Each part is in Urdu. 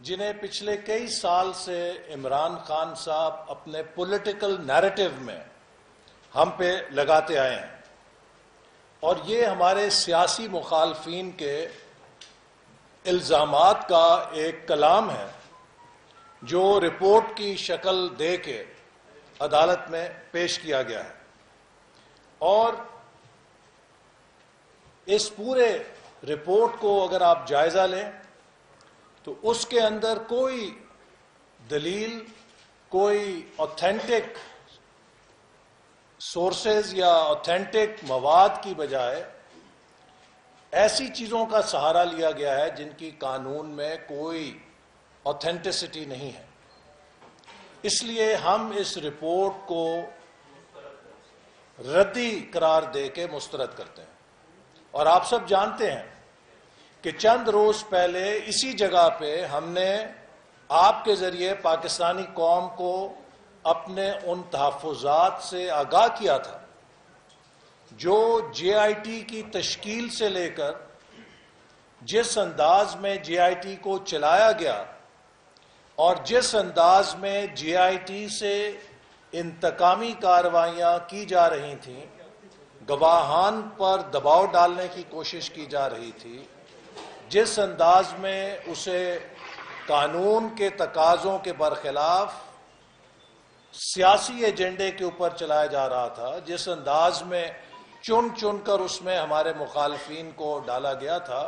جنہیں پچھلے کئی سال سے عمران خان صاحب اپنے پولیٹیکل نیریٹو میں ہم پہ لگاتے آئے ہیں، اور یہ ہمارے سیاسی مخالفین کے الزامات کا ایک کلام ہے جو رپورٹ کی شکل دے کے عدالت میں پیش کیا گیا ہے۔ اور اس پورے رپورٹ کو اگر آپ جائزہ لیں تو اس کے اندر کوئی دلیل، کوئی اوتھینٹک سورسز یا اوتھینٹک مواد کی بجائے ایسی چیزوں کا سہارا لیا گیا ہے جن کی قانون میں کوئی اوتھینٹسٹی نہیں ہے۔ اس لیے ہم اس رپورٹ کو ردی قرار دے کے مسترد کرتے ہیں۔ اور آپ سب جانتے ہیں کہ چند روز پہلے اسی جگہ پہ ہم نے آپ کے ذریعے پاکستانی قوم کو اپنے ان تحفظات سے آگاہ کیا تھا جو جے آئی ٹی کی تشکیل سے لے کر جس انداز میں جے آئی ٹی کو چلایا گیا اور جس انداز میں جے آئی ٹی سے انتقامی کارروائیاں کی جا رہی تھیں، گواہان پر دباؤ ڈالنے کی کوشش کی جا رہی تھی، جس انداز میں اسے قانون کے تقاضوں کے برخلاف سیاسی ایجنڈے کے اوپر چلایا جا رہا تھا، جس انداز میں چن چن کر اس میں ہمارے مخالفین کو ڈالا گیا تھا،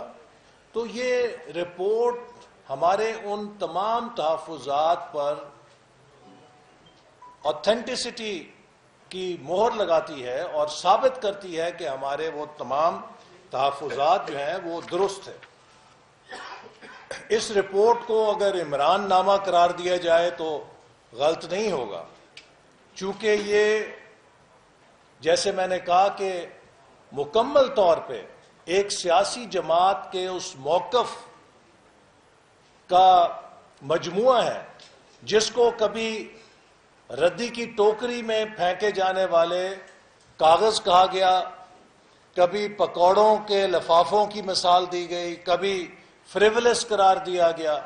تو یہ رپورٹ ہمارے ان تمام تحفظات پر اوتھینٹسٹی کی مہر لگاتی ہے اور ثابت کرتی ہے کہ ہمارے وہ تمام تحفظات جو ہیں وہ درست ہیں۔ اس رپورٹ کو اگر عمران نامہ قرار دیا جائے تو غلط نہیں ہوگا، چونکہ یہ جیسے میں نے کہا کہ مکمل طور پہ ایک سیاسی جماعت کے اس موقف کا مجموعہ ہے جس کو کبھی ردی کی ٹوکری میں پھینکے جانے والے کاغذ کہا گیا، کبھی پکوڑوں کے لفافوں کی مثال دی گئی، کبھی فریولس قرار دیا گیا۔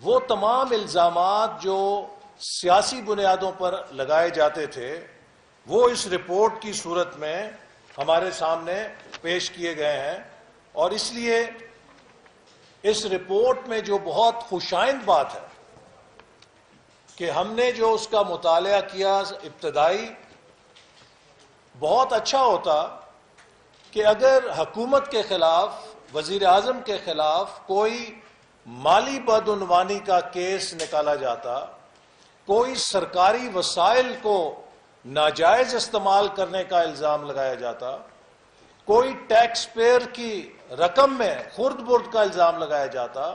وہ تمام الزامات جو سیاسی بنیادوں پر لگائے جاتے تھے وہ اس رپورٹ کی صورت میں ہمارے سامنے پیش کیے گئے ہیں۔ اور اس لیے اس رپورٹ میں جو بہت خوشائند بات ہے کہ ہم نے جو اس کا مطالعہ کیا ابتدائی، بہت اچھا ہوتا کہ اگر حکومت کے خلاف، وزیر اعظم کے خلاف کوئی مالی بدعنوانی کا کیس نکالا جاتا، کوئی سرکاری وسائل کو ناجائز استعمال کرنے کا الزام لگایا جاتا، کوئی ٹیکس پیئر کی رقم میں خرد برد کا الزام لگایا جاتا،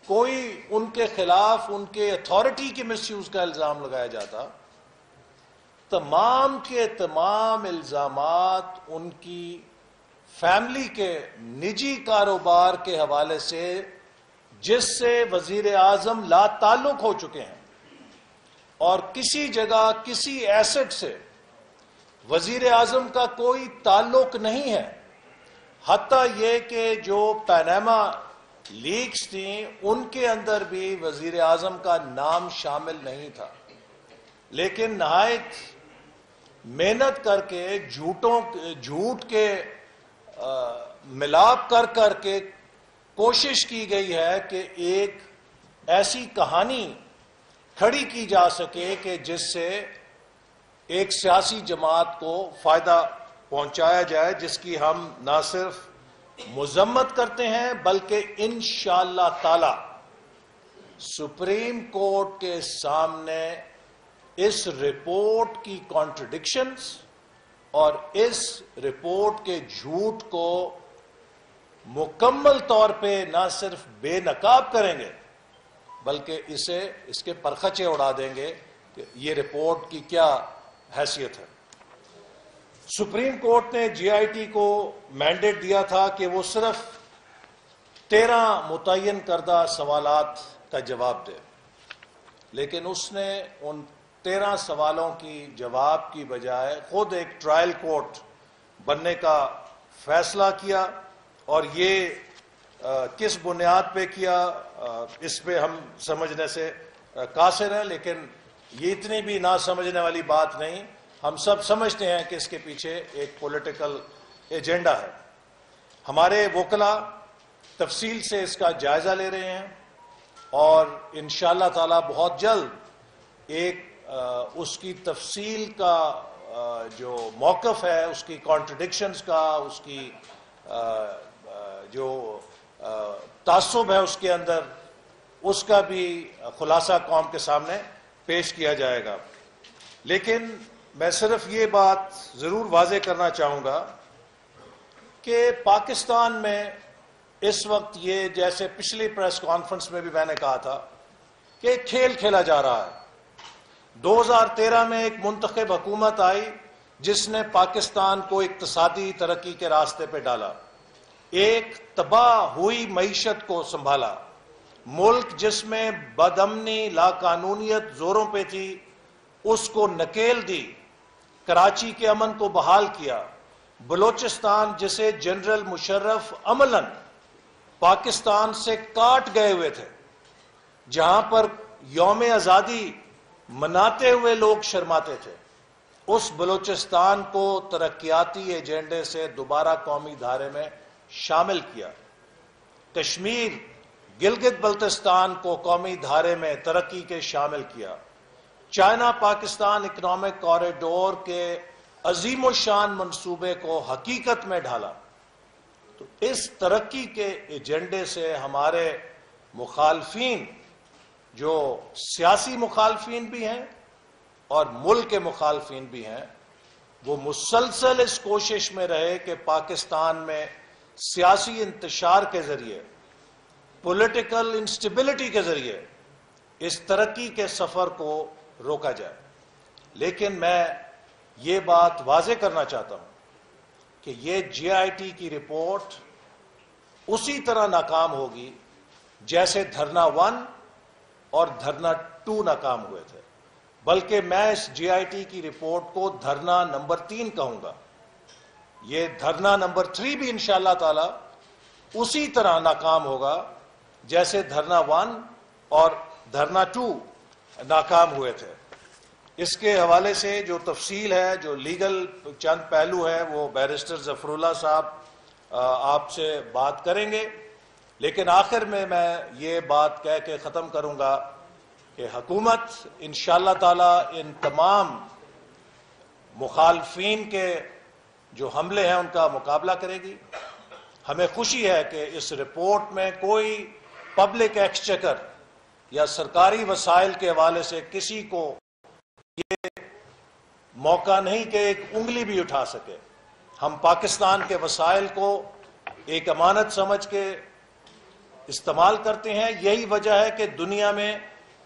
کوئی ان کے خلاف ان کے اتھارٹی کی مس یوز کا الزام لگایا جاتا، تمام کے تمام الزامات ان کی فیملی کے نجی کاروبار کے حوالے سے جس سے وزیر اعظم لا تعلق ہو چکے ہیں، اور کسی جگہ کسی ایسٹ سے وزیر اعظم کا کوئی تعلق نہیں ہے، حتیٰ یہ کہ جو پاناما لیکس تھیں ان کے اندر بھی وزیر اعظم کا نام شامل نہیں تھا، لیکن نہایت محنت کر کے جھوٹ کے ملاپ کر کے کوشش کی گئی ہے کہ ایک ایسی کہانی کھڑی کی جا سکے کہ جس سے ایک سیاسی جماعت کو فائدہ پہنچایا جائے، جس کی ہم نہ صرف مذمت کرتے ہیں بلکہ انشاءاللہ تعالی سپریم کورٹ کے سامنے اس رپورٹ کی کانٹرڈکشنز اور اس رپورٹ کے جھوٹ کو مکمل طور پہ نہ صرف بے نقاب کریں گے بلکہ اس کے پرخچے اڑا دیں گے کہ یہ رپورٹ کی کیا حیثیت ہے۔ سپریم کورٹ نے جے آئی ٹی کو مینڈیٹ دیا تھا کہ وہ صرف 13 متعین کردہ سوالات کا جواب دے، لیکن اس نے ان 13 سوالوں کی جواب کی بجائے خود ایک ٹرائل کورٹ بننے کا فیصلہ کیا، اور یہ کس بنیاد پہ کیا اس پہ ہم سمجھنے سے قاصر ہیں، لیکن یہ اتنی بھی نہ سمجھنے والی بات نہیں. ہم سب سمجھتے ہیں کہ اس کے پیچھے ایک پولیٹیکل ایجنڈا ہے. ہمارے وکلاء تفصیل سے اس کا جائزہ لے رہے ہیں اور انشاءاللہ تعالی بہت جلد ایک اس کی تفصیل کا جو موقف ہے، اس کی کانٹرڈکشنز کا، اس کی جو تعصب ہے اس کے اندر، اس کا بھی خلاصہ قوم کے سامنے پیش کیا جائے گا. لیکن میں صرف یہ بات ضرور واضح کرنا چاہوں گا کہ پاکستان میں اس وقت یہ، جیسے پچھلی پریس کانفرنس میں بھی میں نے کہا تھا، کہ ایک کھیل کھیلا جا رہا ہے. 2013 میں ایک منتخب حکومت آئی جس نے پاکستان کو اقتصادی ترقی کے راستے پہ ڈالا، ایک تباہ ہوئی معیشت کو سنبھالا. ملک جس میں بدامنی، لاقانونیت زوروں پہ تھی، اس کو نکیل دی. کراچی کے امن کو بحال کیا. بلوچستان جسے جنرل مشرف عملاً پاکستان سے کاٹ گئے ہوئے تھے، جہاں پر یوم آزادی مناتے ہوئے لوگ شرماتے تھے، اس بلوچستان کو ترقیاتی ایجنڈے سے دوبارہ قومی دھارے میں شامل کیا. کشمیر، گلگت بلتستان کو قومی دھارے میں ترقی کے شامل کیا. چائنا پاکستان اکنامک کوریڈور کے عظیم الشان منصوبے کو حقیقت میں ڈھالا. تو اس ترقی کے ایجنڈے سے ہمارے مخالفین، جو سیاسی مخالفین بھی ہیں اور ملک کے مخالفین بھی ہیں، وہ مسلسل اس کوشش میں رہے کہ پاکستان میں سیاسی انتشار کے ذریعے، پولیٹیکل انسٹیبلٹی کے ذریعے اس ترقی کے سفر کو روکا جائے. لیکن میں یہ بات واضح کرنا چاہتا ہوں کہ یہ جی آئی ٹی کی رپورٹ اسی طرح ناکام ہوگی جیسے دھرنا 1 اور دھرنا 2 ناکام ہوئے تھے. بلکہ میں اس جی آئی ٹی کی رپورٹ کو دھرنا نمبر 3 کہوں گا. یہ دھرنا نمبر 3 بھی انشاءاللہ تعالی اسی طرح ناکام ہوگا جیسے دھرنا 1 اور دھرنا 2 ناکام ہوئے تھے. اس کے حوالے سے جو تفصیل ہے، جو لیگل چند پہلو ہے، وہ بیرسٹر ظفر اللہ صاحب آپ سے بات کریں گے. لیکن آخر میں یہ بات کہہ کے ختم کروں گا کہ حکومت انشاءاللہ تعالی ان تمام مخالفین کے جو حملے ہیں ان کا مقابلہ کرے گی. ہمیں خوشی ہے کہ اس رپورٹ میں کوئی پبلک ایکسچیکر یا سرکاری وسائل کے حوالے سے کسی کو یہ موقع نہیں کہ ایک انگلی بھی اٹھا سکے. ہم پاکستان کے وسائل کو ایک امانت سمجھ کے استعمال کرتے ہیں. یہی وجہ ہے کہ دنیا میں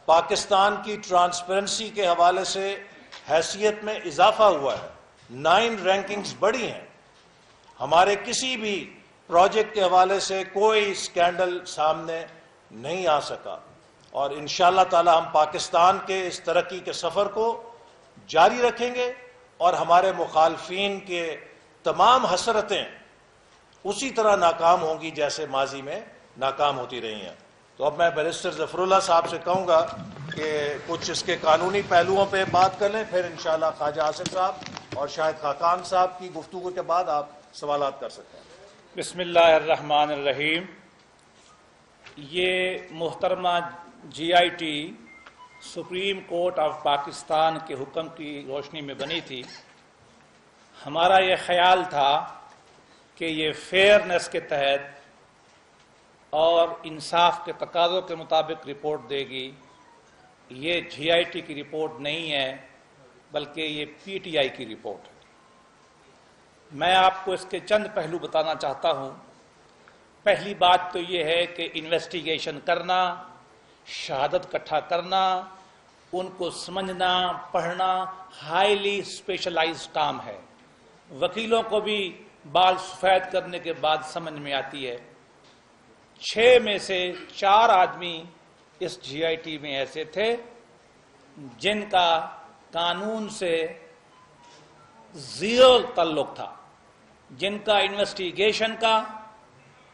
پاکستان کی ٹرانسپیرنسی کے حوالے سے حیثیت میں اضافہ ہوا ہے. 9 رینکنگز بڑھی ہیں. ہمارے کسی بھی پروجیکٹ کے حوالے سے کوئی سکینڈل سامنے نہیں آ سکا. اور انشاءاللہ تعالی ہم پاکستان کے اس ترقی کے سفر کو جاری رکھیں گے اور ہمارے مخالفین کے تمام حسرتیں اسی طرح ناکام ہوں گی جیسے ماضی میں ناکام ہوتی رہی ہیں. تو اب میں بیرسٹر ظفر اللہ صاحب سے کہوں گا کہ کچھ اس کے قانونی پہلوؤں پہ بات کر لیں، پھر انشاءاللہ خواجہ آصف صاحب اور شاہد خاقان صاحب کی گفتگو کے بعد آپ سوالات کر سکتے ہیں. بسم اللہ الرحمن الرحیم. یہ محترمہ J I T supreme court of Pakistan کے حکم کی روشنی میں بنی تھی. ہمارا یہ خیال تھا کہ یہ فیئرنس کے تحت اور انصاف کے تقاضوں کے مطابق رپورٹ دے گی. یہ جی آئی ٹی کی رپورٹ نہیں ہے بلکہ یہ پی ٹی آئی کی رپورٹ ہے. میں آپ کو اس کے چند پہلو بتانا چاہتا ہوں. پہلی بات تو یہ ہے کہ انویسٹیگیشن کرنا، شہادت اکٹھا کرنا، ان کو سمجھنا، پڑھنا ہائیلی اسپیشلائزڈ کام ہے. وکیلوں کو بھی بال سفید کرنے کے بعد سمجھ میں آتی ہے. 6 میں سے 4 آدمی اس جی آئی ٹی میں ایسے تھے جن کا قانون سے زیرو تعلق تھا، جن کا انویسٹیگیشن کا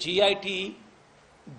GIT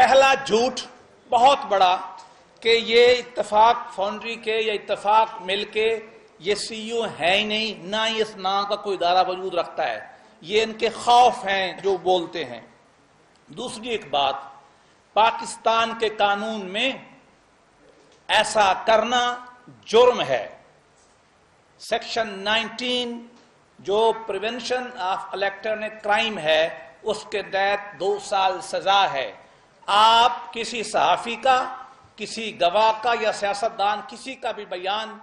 پہلا جھوٹ بہت بڑا کہ یہ اتفاق فاؤنڈری کے یا اتفاق مل کے یہ سی یو ہے ہی نہیں، نہ ہی اس نام کا کوئی ادارہ وجود رکھتا ہے، یہ ان کے خوف ہیں جو بولتے ہیں۔ دوسری ایک بات، پاکستان کے قانون میں ایسا کرنا جرم ہے۔ سیکشن 19 جو پریونشن آف الیکٹرانک کرائم ہے، اس کے تحت 2 سال سزا ہے۔ آپ کسی صحافی کا، کسی گواہ کا یا سیاستدان کسی کا بھی بیان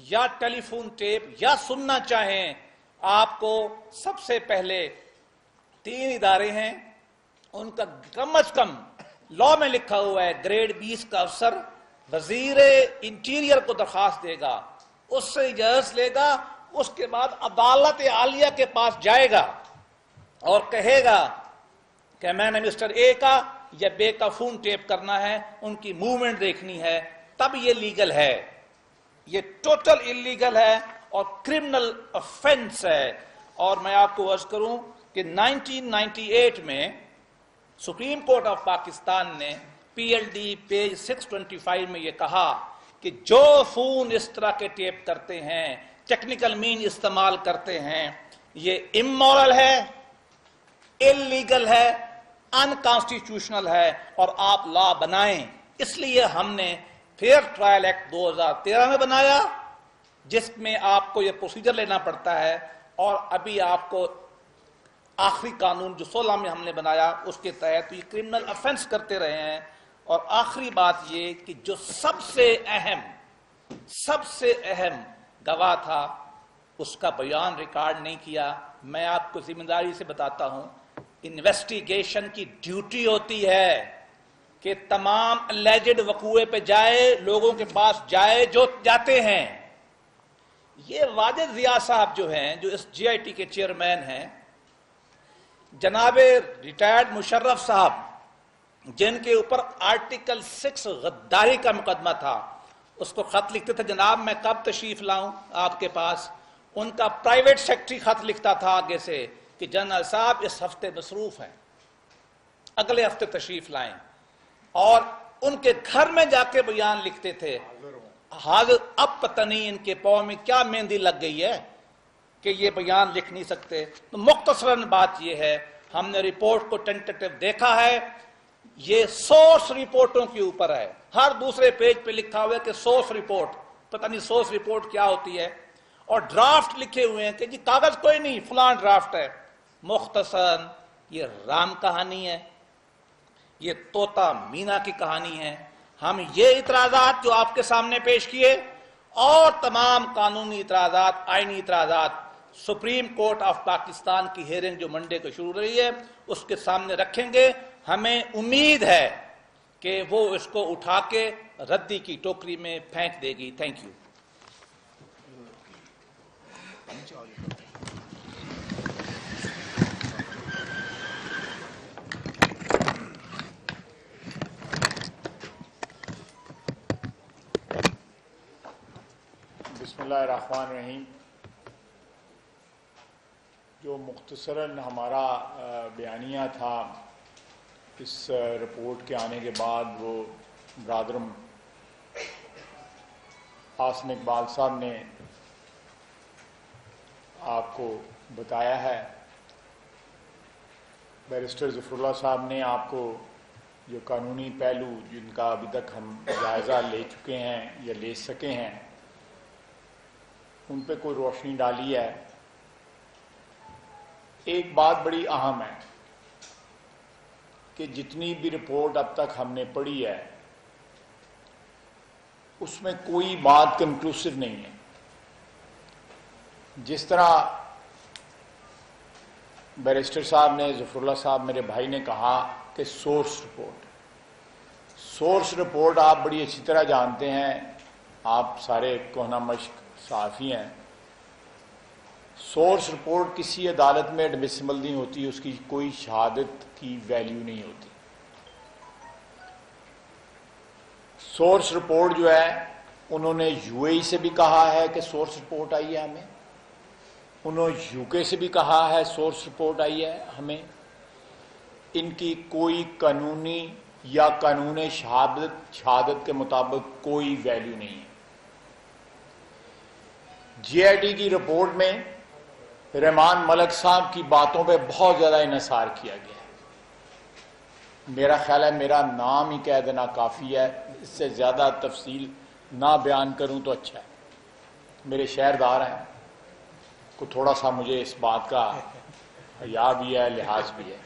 یا ٹیلی فون ٹیپ یا سننا چاہیں، آپ کو سب سے پہلے 3 ادارے ہیں، ان کا کم از کم لا میں لکھا ہوا ہے گریڈ 20 کا افسر وزیر انٹیریئر کو درخواست دے گا، اس سے اجازت لے گا، اس کے بعد عدالت عالیہ کے پاس جائے گا اور کہے گا کہ میں نے مسٹر اے کا یا بے کا فون ٹیپ کرنا ہے، ان کی موومنٹ دیکھنی ہے، تب یہ لیگل ہے۔ یہ ٹوٹل انلیگل ہے اور کرمنل افینس ہے۔ اور میں آپ کو عرض کروں کہ 1998 میں سپریم کورٹ آف پاکستان نے پی ایل ڈی پیج 625 میں یہ کہا کہ جو فون اس طرح کے ٹیپ کرتے ہیں، ٹیکنیکل مین استعمال کرتے ہیں، یہ امورل ہے، انلیگل ہے، انکانسٹیٹیوشنل ہے، اور آپ لا بنائیں۔ اس لیے ہم نے فیئر ٹرائل ایکٹ 2013 میں بنایا، جس میں آپ کو یہ پروسیجر لینا پڑتا ہے، اور ابھی آپ کو آخری قانون جو 16 میں ہم نے بنایا اس کے تحت یہ کرمنل افینس کرتے رہے ہیں۔ اور آخری بات یہ کہ جو سب سے اہم گواہ تھا، اس کا بیان ریکارڈ نہیں کیا۔ میں آپ کو ذمہ داری سے بتاتا ہوں، انویسٹیگیشن کی ڈیوٹی ہوتی ہے کہ تمام الیجڈ وقوعے پہ جائے، لوگوں کے پاس جائے جو جاتے ہیں۔ یہ واجد ضیاء صاحب جو ہیں، جو اس جی آئی ٹی کے چیئرمین ہیں، جناب ریٹائرڈ مشرف صاحب جن کے اوپر آرٹیکل 6 غداری کا مقدمہ تھا، اس کو خط لکھتے تھے جناب میں کب تشریف لاؤں آپ کے پاس۔ ان کا پرائیویٹ سیکرٹری خط لکھتا تھا آگے سے کہ جنرل صاحب اس ہفتے مصروف ہیں، اگلے ہفتے تشریف لائیں۔ اور ان کے گھر میں جا کے بیان لکھتے تھے۔ حاضر اب پتہ نہیں ان کے پاؤں میں کیا مہندی لگ گئی ہے کہ یہ بیان لکھ نہیں سکتے۔ تو مختصراً بات یہ ہے، ہم نے رپورٹ کو ٹینٹیٹو دیکھا ہے، یہ سورس رپورٹوں کے اوپر ہے، ہر دوسرے پیج پہ لکھا ہوا ہے کہ سورس رپورٹ، پتہ نہیں سورس رپورٹ کیا ہوتی ہے، اور ڈرافٹ لکھے ہوئے ہیں کہ جی کاغذ کوئی نہیں، فلاں ڈرافٹ ہے۔ مختصراً یہ رام کہانی ہے، یہ طوطا مینا کی کہانی ہے۔ ہم یہ اعتراضات جو آپ کے سامنے پیش کیے اور تمام قانونی اعتراضات، آئینی اعتراضات، سپریم کورٹ آف پاکستان کی ہیئرنگ جو منڈے کو شروع رہی ہے اس کے سامنے رکھیں گے۔ ہمیں امید ہے کہ وہ اس کو اٹھا کے ردی کی ٹوکری میں پھینک دے گی۔ Thank you. بسم اللہ الرحمن الرحیم۔ جو مختصراً ہمارا بیانیہ تھا اس رپورٹ کے آنے کے بعد، وہ برادرم حسن اقبال صاحب نے آپ کو بتایا ہے۔ بیرسٹر ظفر اللہ صاحب نے آپ کو جو قانونی پہلو جن کا ابھی تک ہم جائزہ لے چکے ہیں یا لے سکے ہیں، ان پہ کوئی روشنی ڈالی ہے۔ ایک بات بڑی اہم ہے کہ جتنی بھی رپورٹ اب تک ہم نے پڑھی ہے اس میں کوئی بات کنکلوسیو نہیں ہے۔ جس طرح بیرسٹر صاحب نے، ظفر اللہ صاحب میرے بھائی نے کہا کہ سورس رپورٹ آپ بڑی اچھی طرح جانتے ہیں، آپ سارے کوہنہ مشق صحافی ہیں۔ سورس رپورٹ کسی عدالت میں ایڈمیسیبل نہیں ہوتی، اس کی کوئی شہادت کی ویلیو نہیں ہوتی۔ سورس رپورٹ جو ہے، انہوں نے یو اے ای سے بھی کہا ہے کہ سورس رپورٹ آئی ہے ہمیں، انہوں نے یو کے سے بھی کہا ہے سورس رپورٹ آئی ہے ہمیں۔ ان کی کوئی قانونی یا قانون شہادت کے مطابق کوئی ویلیو نہیں ہے۔ جی آئی ٹی کی رپورٹ میں رحمان ملک صاحب کی باتوں پہ بہت زیادہ انحصار کیا گیا ہے۔ میرا خیال ہے میرا نام ہی کہہ دینا کافی ہے، اس سے زیادہ تفصیل نہ بیان کروں تو اچھا ہے۔ میرے شہردار ہیں، کو تھوڑا سا مجھے اس بات کا حیا بھی ہے، لحاظ بھی ہے۔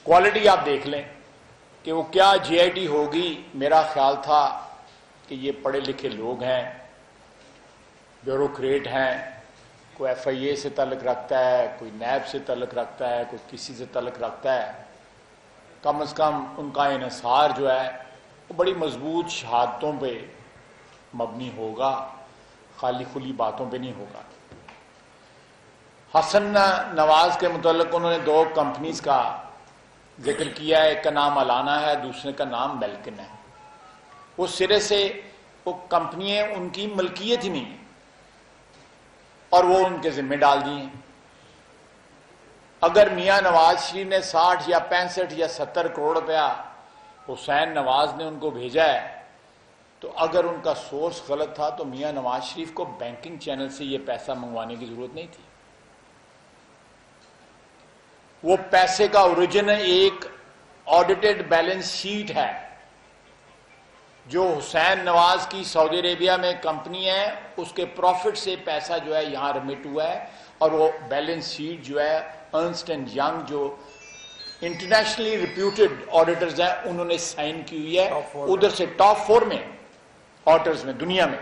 کوالٹی آپ دیکھ لیں کہ وہ کیا جی آئی ٹی ہوگی۔ میرا خیال تھا کہ یہ پڑھے لکھے لوگ ہیں، بیوروکریٹ ہیں، کوئی ایف آئی اے سے تعلق رکھتا ہے، کوئی نیب سے تعلق رکھتا ہے، کوئی کسی سے تعلق رکھتا ہے، کم از کم ان کا انحصار جو ہے وہ بڑی مضبوط شہادتوں پہ مبنی ہوگا، خالی خلی باتوں پہ نہیں ہوگا۔ حسن نواز کے متعلق انہوں نے 2 کمپنیز کا ذکر کیا ہے، ایک کا نام الانا ہے، دوسرے کا نام میلکن ہے۔ وہ سرے سے وہ کمپنیاں ان کی ملکیت ہی نہیں ہے اور وہ ان کے ذمہ ڈال دی ہیں۔ اگر میاں نواز شریف نے 60 یا 65 یا 70 کروڑ روپیہ حسین نواز نے ان کو بھیجا ہے، تو اگر ان کا سورس غلط تھا تو میاں نواز شریف کو بینکنگ چینل سے یہ پیسہ منگوانے کی ضرورت نہیں تھی۔ وہ پیسے کا اوریجن ایک آڈیٹڈ بیلنس شیٹ ہے جو حسین نواز کی سعودی عربیہ میں کمپنی ہے، اس کے پروفٹ سے پیسہ جو ہے یہاں رمٹ ہوا ہے، اور وہ بیلنس شیٹ جو ہے ارنسٹ اینڈ ینگ جو انٹرنیشنلی ریپیوٹڈ آڈیٹرز ہیں انہوں نے سائن کی ہوئی ہے، ادھر سے ٹاپ 4 میں آڈیٹرز میں دنیا میں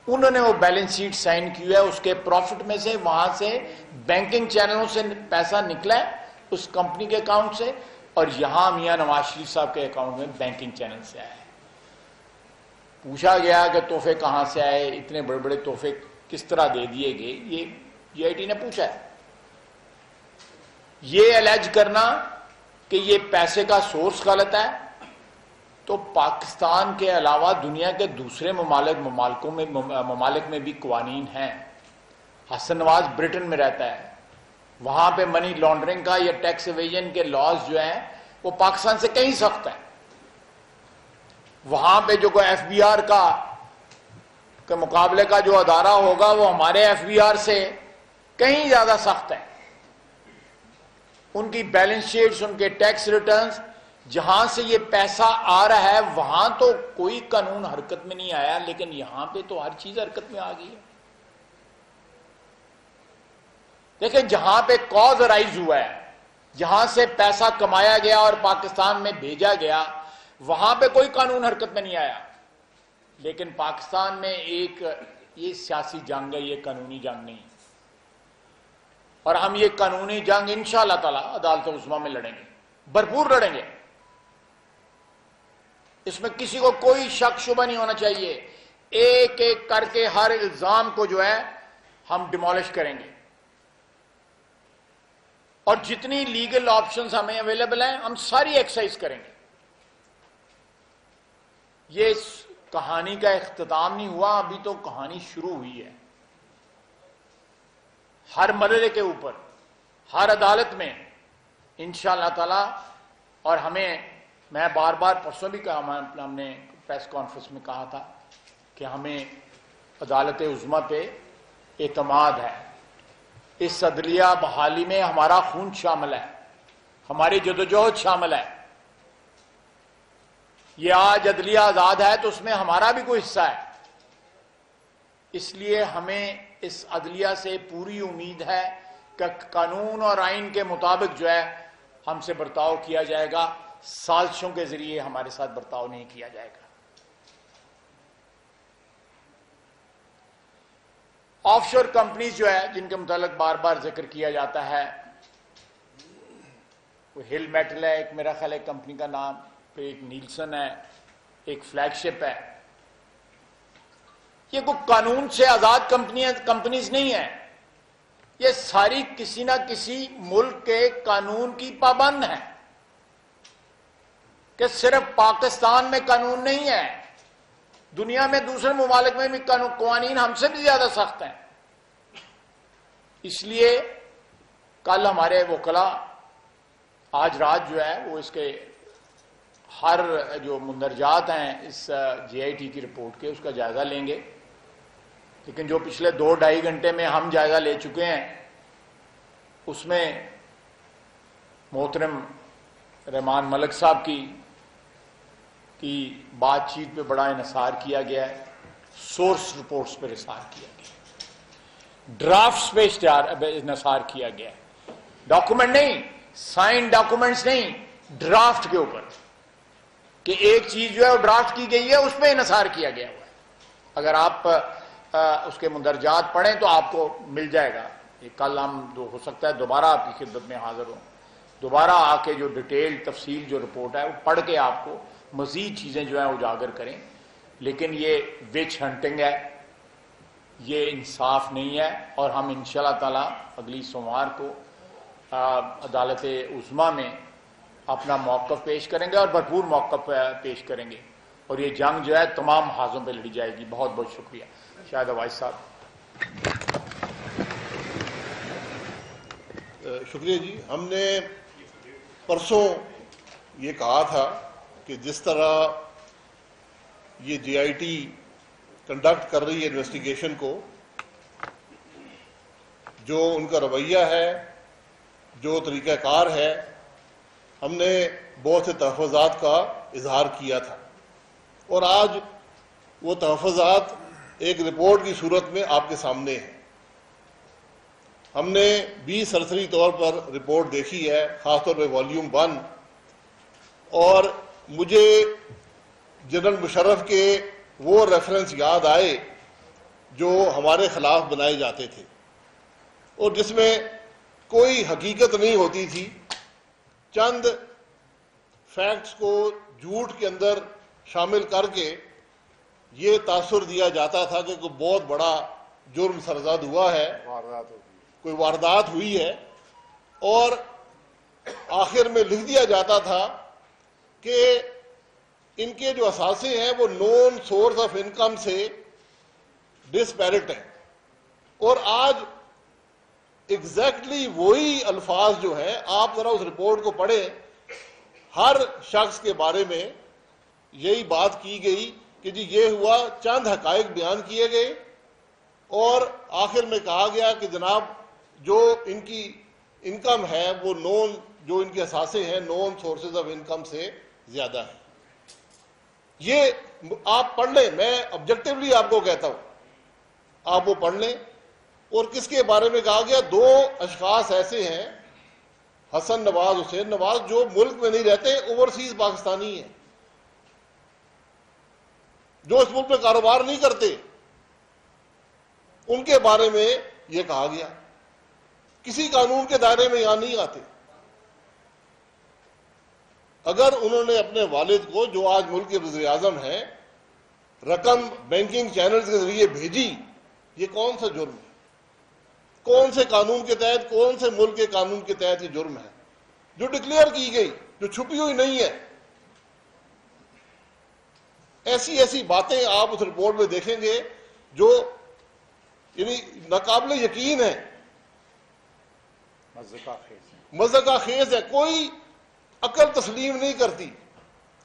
انہوں نے وہ بیلنس شیٹ سائن کی ہوئی ہے۔ اس کے پروفٹ میں سے وہاں سے بینکنگ چینلوں سے پیسہ نکلا ہے اس کمپنی کے اکاؤنٹ سے، اور یہاں میاں نواز شریف صاحب کے اکاؤنٹ میں بینکنگ چینل سے آیا ہے۔ پوچھا گیا کہ تحفے کہاں سے آئے، اتنے بڑے بڑے تحفے کس طرح دے دیے گئے، یہ جی آئی ٹی نے پوچھا ہے۔ یہ الیج کرنا کہ یہ پیسے کا سورس غلط ہے، تو پاکستان کے علاوہ دنیا کے دوسرے ممالک میں بھی قوانین ہیں۔ حسن نواز برٹن میں رہتا ہے، وہاں پہ منی لانڈرنگ کا یا ٹیکس ایویژن کے لاز جو ہیں وہ پاکستان سے کہیں سخت ہیں۔ وہاں پہ جو کوئی ایف بی آر کے مقابلے کا جو ادارہ ہوگا وہ ہمارے ایف بی آر سے کہیں زیادہ سخت ہے۔ ان کی بیلنس شیٹس، ان کے ٹیکس ریٹرنز، جہاں سے یہ پیسہ آ رہا ہے وہاں تو کوئی قانون حرکت میں نہیں آیا، لیکن یہاں پہ تو ہر چیز حرکت میں آ گئی ہے۔ دیکھیں جہاں پہ کاز ارائز ہوا ہے، جہاں سے پیسہ کمایا گیا اور پاکستان میں بھیجا گیا، وہاں پہ کوئی قانون حرکت میں نہیں آیا، لیکن پاکستان میں ایک یہ سیاسی جنگ ہے، یہ قانونی جنگ نہیں، اور ہم یہ قانونی جنگ انشاءاللہ تعالی عدالت عظمیٰ میں لڑیں گے، بھرپور لڑیں گے۔ اس میں کسی کو کوئی شک شبہ نہیں ہونا چاہیے، ایک ایک کر کے ہر الزام کو جو ہے ہم ڈیمولش کریں گے، اور جتنی لیگل آپشنز ہمیں اویلیبل ہیں ہم ساری ایکسرسائز کریں گے۔ یہ کہانی کا اختتام نہیں ہوا، ابھی تو کہانی شروع ہوئی ہے۔ ہر مرحلے کے اوپر، ہر عدالت میں انشاءاللہ تعالی، اور میں بار بار پرسوں بھی کہا، ہم نے پریس کانفرنس میں کہا تھا کہ ہمیں عدالت عظمیٰ پہ اعتماد ہے۔ اس عدلیہ بحالی میں ہمارا خون شامل ہے، ہماری جدوجہد شامل ہے۔ یہ آج عدلیہ آزاد ہے تو اس میں ہمارا بھی کوئی حصہ ہے، اس لیے ہمیں اس عدلیہ سے پوری امید ہے کہ قانون اور آئین کے مطابق جو ہے ہم سے برتاؤ کیا جائے گا، سازشوں کے ذریعے ہمارے ساتھ برتاؤ نہیں کیا جائے گا۔ آف شور کمپنیز جو ہے جن کے متعلق بار بار ذکر کیا جاتا ہے، وہ ہل میٹل ہے ایک، میرا خیال ہے کمپنی کا نام، پھر ایک نیلسن ہے، ایک فلیگ شپ ہے۔ یہ کوئی قانون سے آزاد کمپنیز نہیں ہیں، یہ ساری کسی نہ کسی ملک کے قانون کی پابند ہیں، کہ صرف پاکستان میں قانون نہیں ہے، دنیا میں دوسرے ممالک میں بھی قوانین ہم سے بھی زیادہ سخت ہیں۔ اس لیے کل ہمارے وکلاء آج رات جو ہے وہ اس کے ہر جو مندرجات ہیں اس جے آئی ٹی کی رپورٹ کے اس کا جائزہ لیں گے، لیکن جو پچھلے 2-2.5 گھنٹے میں ہم جائزہ لے چکے ہیں اس میں محترم رحمان ملک صاحب کی بات چیت پہ بڑا انحصار کیا گیا ہے، سورس رپورٹس پہ انحصار کیا گیا ہے، ڈرافٹس پہ انحصار کیا گیا ہے، ڈاکومنٹ نہیں، سائن ڈاکومنٹس نہیں، ڈرافٹ کے اوپر کہ ایک چیز جو ہے وہ ڈرافٹ کی گئی ہے اس پہ انحصار کیا گیا ہوا ہے۔ اگر آپ اس کے مندرجات پڑھیں تو آپ کو مل جائے گا، یہ کل ہم ہو سکتا ہے دوبارہ آپ کی خدمت میں حاضر ہوں، دوبارہ آ کے جو ڈیٹیل تفصیل جو رپورٹ ہے وہ پڑھ کے آپ کو مزید چیزیں جو ہیں اجاگر کریں، لیکن یہ وچ ہنٹنگ ہے، یہ انصاف نہیں ہے، اور ہم انشاءاللہ تعالی اگلی سوموار کو عدالت عظمیٰ میں اپنا موقف پیش کریں گے اور بھرپور موقف پیش کریں گے، اور یہ جنگ جو ہے تمام حاضروں پہ لڑی جائے گی۔ بہت بہت شکریہ۔ شاہد عوائز صاحب۔ شکریہ جی۔ ہم نے پرسوں یہ کہا تھا کہ جس طرح یہ جے آئی ٹی کنڈکٹ کر رہی ہے انویسٹیگیشن کو، جو ان کا رویہ ہے، جو طریقہ کار ہے، ہم نے بہت سے تحفظات کا اظہار کیا تھا، اور آج وہ تحفظات ایک رپورٹ کی صورت میں آپ کے سامنے ہیں۔ ہم نے بھی سرسری طور پر رپورٹ دیکھی ہے، خاص طور پہ والیوم 1، اور مجھے جنرل مشرف کے وہ ریفرنس یاد آئے جو ہمارے خلاف بنائے جاتے تھے، اور جس میں کوئی حقیقت نہیں ہوتی تھی، چند فیکٹس کو جھوٹ کے اندر شامل کر کے یہ تاثر دیا جاتا تھا کہ کوئی بہت بڑا جرم سرزد ہوا ہے، کوئی واردات ہوئی ہے، اور آخر میں لکھ دیا جاتا تھا کہ ان کے جو اثاثے ہیں وہ نون سورس آف انکم سے ڈسپیرٹ ہیں، اور آج ایگزیکٹلی وہی الفاظ جو ہیں، آپ ذرا اس رپورٹ کو پڑھیں، ہر شخص کے بارے میں یہی بات کی گئی کہ جی یہ ہوا، چند حقائق بیان کیے گئے، اور آخر میں کہا گیا کہ جناب جو ان کی انکم ہے وہ جو ان کے اثاثے ہیں نون سورسز آف انکم سے زیادہ ہیں۔ یہ آپ پڑھ لیں، میں آبجیکٹیولی آپ کو کہتا ہوں، آپ وہ پڑھ لیں۔ اور کس کے بارے میں کہا گیا؟ 2 اشخاص ایسے ہیں، حسن نواز، حسین نواز، جو ملک میں نہیں رہتے، اوورسیز پاکستانی ہیں، جو اس ملک میں کاروبار نہیں کرتے، ان کے بارے میں یہ کہا گیا، کسی قانون کے دائرے میں یہاں نہیں آتے۔ اگر انہوں نے اپنے والد کو، جو آج ملک کے وزیر اعظم ہیں، رقم بینکنگ چینلز کے ذریعے بھیجی، یہ کون سا جرم ہے؟ کون سے قانون کے تحت، کون سے ملک کے قانون کے تحت یہ جرم ہے جو ڈکلیئر کی گئی، جو چھپی ہوئی نہیں ہے؟ ایسی باتیں آپ اس رپورٹ میں دیکھیں گے جو یعنی ناقابل یقین ہے، مذاق خیز ہے، کوئی عقل تسلیم نہیں کرتی،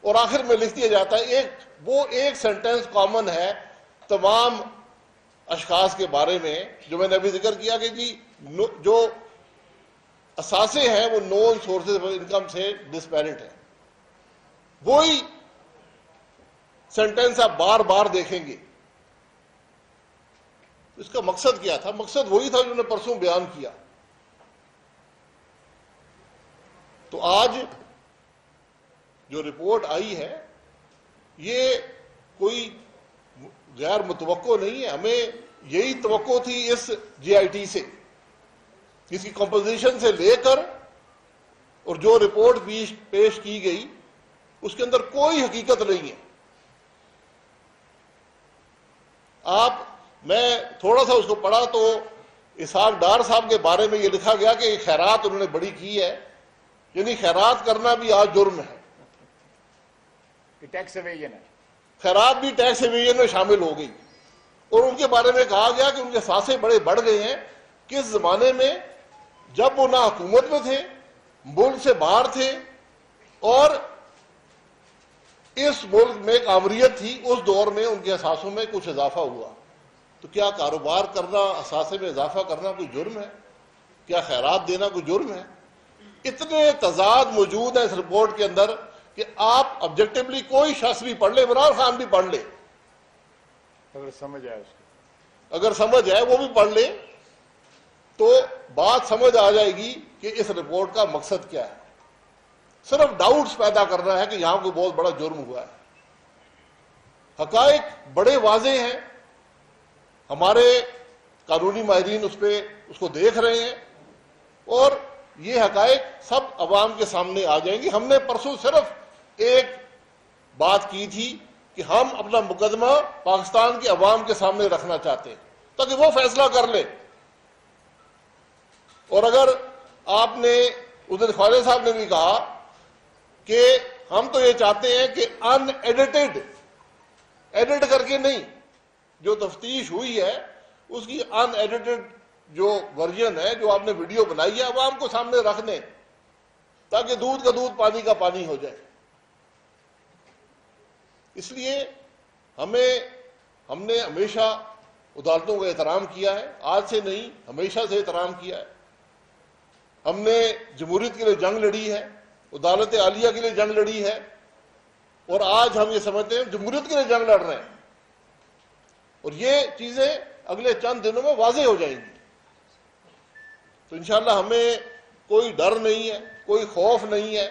اور آخر میں لکھ دیا جاتا ہے وہ ایک سینٹنس کامن ہے تمام اشخاص کے بارے میں جو میں نے ابھی ذکر کیا کہ جی جو اثاثے ہیں وہ نون سورسز آف انکم سے ڈسپیرٹ ہیں۔ وہی سینٹنس آپ بار بار دیکھیں گے۔ اس کا مقصد کیا تھا؟ مقصد وہی تھا جو انہوں نے پرسوں بیان کیا۔ تو آج جو رپورٹ آئی ہے یہ کوئی غیر متوقع نہیں ہے، ہمیں یہی توقع تھی اس جے آئی ٹی سے، اس کی کمپوزیشن سے لے کر، اور جو رپورٹ پیش کی گئی اس کے اندر کوئی حقیقت نہیں ہے۔ میں تھوڑا سا اس کو پڑھا تو اسحاق ڈار صاحب کے بارے میں یہ لکھا گیا کہ خیرات انہوں نے بڑی کی ہے، یعنی خیرات کرنا بھی آج جرم ہے، ٹیکس ایویژن ہے، خیرات بھی ٹیکس ایویژن میں شامل ہو گئی۔ اور ان کے بارے میں کہا گیا کہ ان کے اثاثے بڑے بڑھ گئے ہیں، کس زمانے میں؟ جب وہ نہ حکومت میں تھے ملک سے باہر تھے اور اس ملک میں ایک آوریت تھی، اس دور میں ان کے اثاثوں میں کچھ اضافہ ہوا، تو کیا کاروبار کرنا، اثاثے میں اضافہ کرنا کوئی جرم ہے؟ کیا خیرات دینا کوئی جرم ہے؟ اتنے تضاد موجود ہیں اس رپورٹ کے اندر کہ آپ آبجیکٹیولی کوئی شخص بھی پڑھ لے، عمران خان بھی پڑھ لے، اگر سمجھ آئے اس کو، اگر سمجھ آئے وہ بھی پڑھ لے تو بات سمجھ آ جائے گی کہ اس رپورٹ کا مقصد کیا ہے۔ صرف ڈاؤٹس پیدا کرنا ہے کہ یہاں کوئی بہت بڑا جرم ہوا ہے۔ حقائق بڑے واضح ہیں، ہمارے قانونی ماہرین اس کو دیکھ رہے ہیں اور یہ حقائق سب عوام کے سامنے آ جائیں گے۔ ہم نے پرسوں صرف ایک بات کی تھی کہ ہم اپنا مقدمہ پاکستان کے عوام کے سامنے رکھنا چاہتے ہیں تاکہ وہ فیصلہ کر لے۔ اور اگر آپ نے ادھر خواجہ صاحب نے بھی کہا کہ ہم تو یہ چاہتے ہیں کہ ان ایڈیٹڈ، ایڈٹ کر کے نہیں، جو تفتیش ہوئی ہے اس کی ان ایڈیٹڈ جو ورژن ہے، جو آپ نے ویڈیو بنائی ہے، عوام کو سامنے رکھ دیں تاکہ دودھ کا دودھ پانی کا پانی ہو جائے۔ اس لیے ہم نے ہمیشہ عدالتوں کا احترام کیا ہے، آج سے نہیں ہمیشہ سے احترام کیا ہے۔ ہم نے جمہوریت کے لیے جنگ لڑی ہے، عدالت عالیہ کے لیے جنگ لڑی ہے، اور آج ہم یہ سمجھتے ہیں جمہوریت کے لیے جنگ لڑ رہے ہیں، اور یہ چیزیں اگلے چند دنوں میں واضح ہو جائیں گی۔ تو انشاءاللہ ہمیں کوئی ڈر نہیں ہے، کوئی خوف نہیں ہے،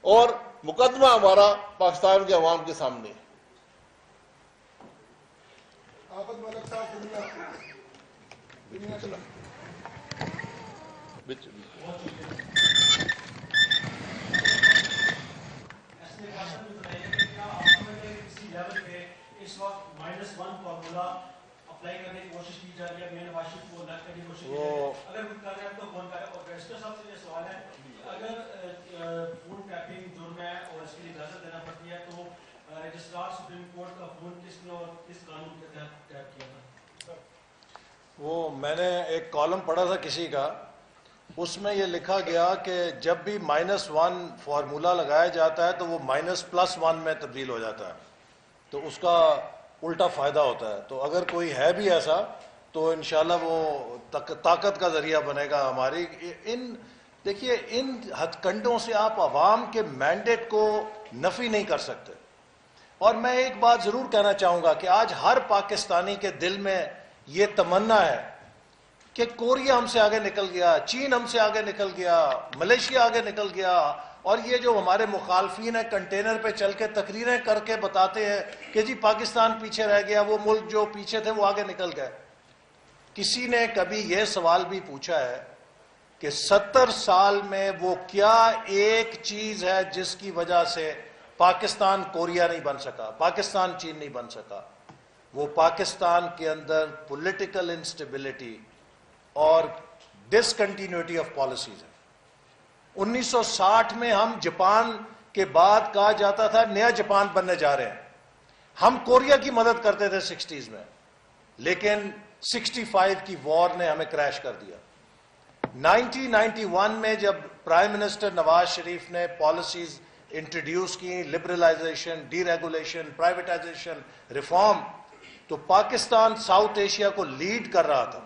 اور مقدمہ ہمارا پاکستان کے عوام کے سامنے ہے۔ اس وقت -1 فارمولا اپلائی کرنے کی کوشش کی جا رہی ہے، میں نے واشنگٹن کو نقل کرنے کی کوشش کی ہے، اگر کوئی کر رہا ہے تو کون کر رہا ہے؟ اور بیسٹر صاحب سے یہ سوال ہے، اگر فون ٹیپنگ جرم ہے اور اس کے لیے اجازت دینا پڑتی ہے تو رجسٹرار سپریم کورٹ کا فون کس نے اور کس قانون کے تحت ٹیپ کیا تھا؟ وہ میں نے ایک کالم پڑھا تھا کسی کا، اس میں یہ لکھا گیا کہ جب بھی -1 فارمولا لگایا جاتا ہے تو وہ -+1 میں تبدیل ہو جاتا ہے، تو اس کا الٹا فائدہ ہوتا ہے۔ تو اگر کوئی ہے بھی ایسا تو انشاءاللہ وہ طاقت کا ذریعہ بنے گا ہماری۔ دیکھیے ان ہتھ کنڈوں سے آپ عوام کے مینڈیٹ کو نفی نہیں کر سکتے۔ اور میں ایک بات ضرور کہنا چاہوں گا کہ آج ہر پاکستانی کے دل میں یہ تمنا ہے کہ کوریا ہم سے آگے نکل گیا، چین ہم سے آگے نکل گیا، ملیشیا آگے نکل گیا، اور یہ جو ہمارے مخالفین ہیں کنٹینر پہ چل کے تقریریں کر کے بتاتے ہیں کہ جی پاکستان پیچھے رہ گیا، وہ ملک جو پیچھے تھے وہ آگے نکل گئے۔ کسی نے کبھی یہ سوال بھی پوچھا ہے کہ 70 سال میں وہ کیا ایک چیز ہے جس کی وجہ سے پاکستان کوریا نہیں بن سکا، پاکستان چین نہیں بن سکا؟ وہ پاکستان کے اندر پولیٹیکل انسٹیبلٹی اور ڈسکنٹینیوٹی آف پالیسیز ہے۔ 1960 میں ہم جاپان کے بعد کہا جاتا تھا نیا جاپان بننے جا رہے ہیں، ہم کوریا کی مدد کرتے تھے 60s میں، لیکن 65 کی وار نے ہمیں کریش کر دیا۔ 1991 میں جب پرائم منسٹر نواز شریف نے پالیسیز انٹروڈیوس کی، liberalisation, deregulation, privatisation, reform, تو پاکستان ساؤتھ ایشیا کو لیڈ کر رہا تھا،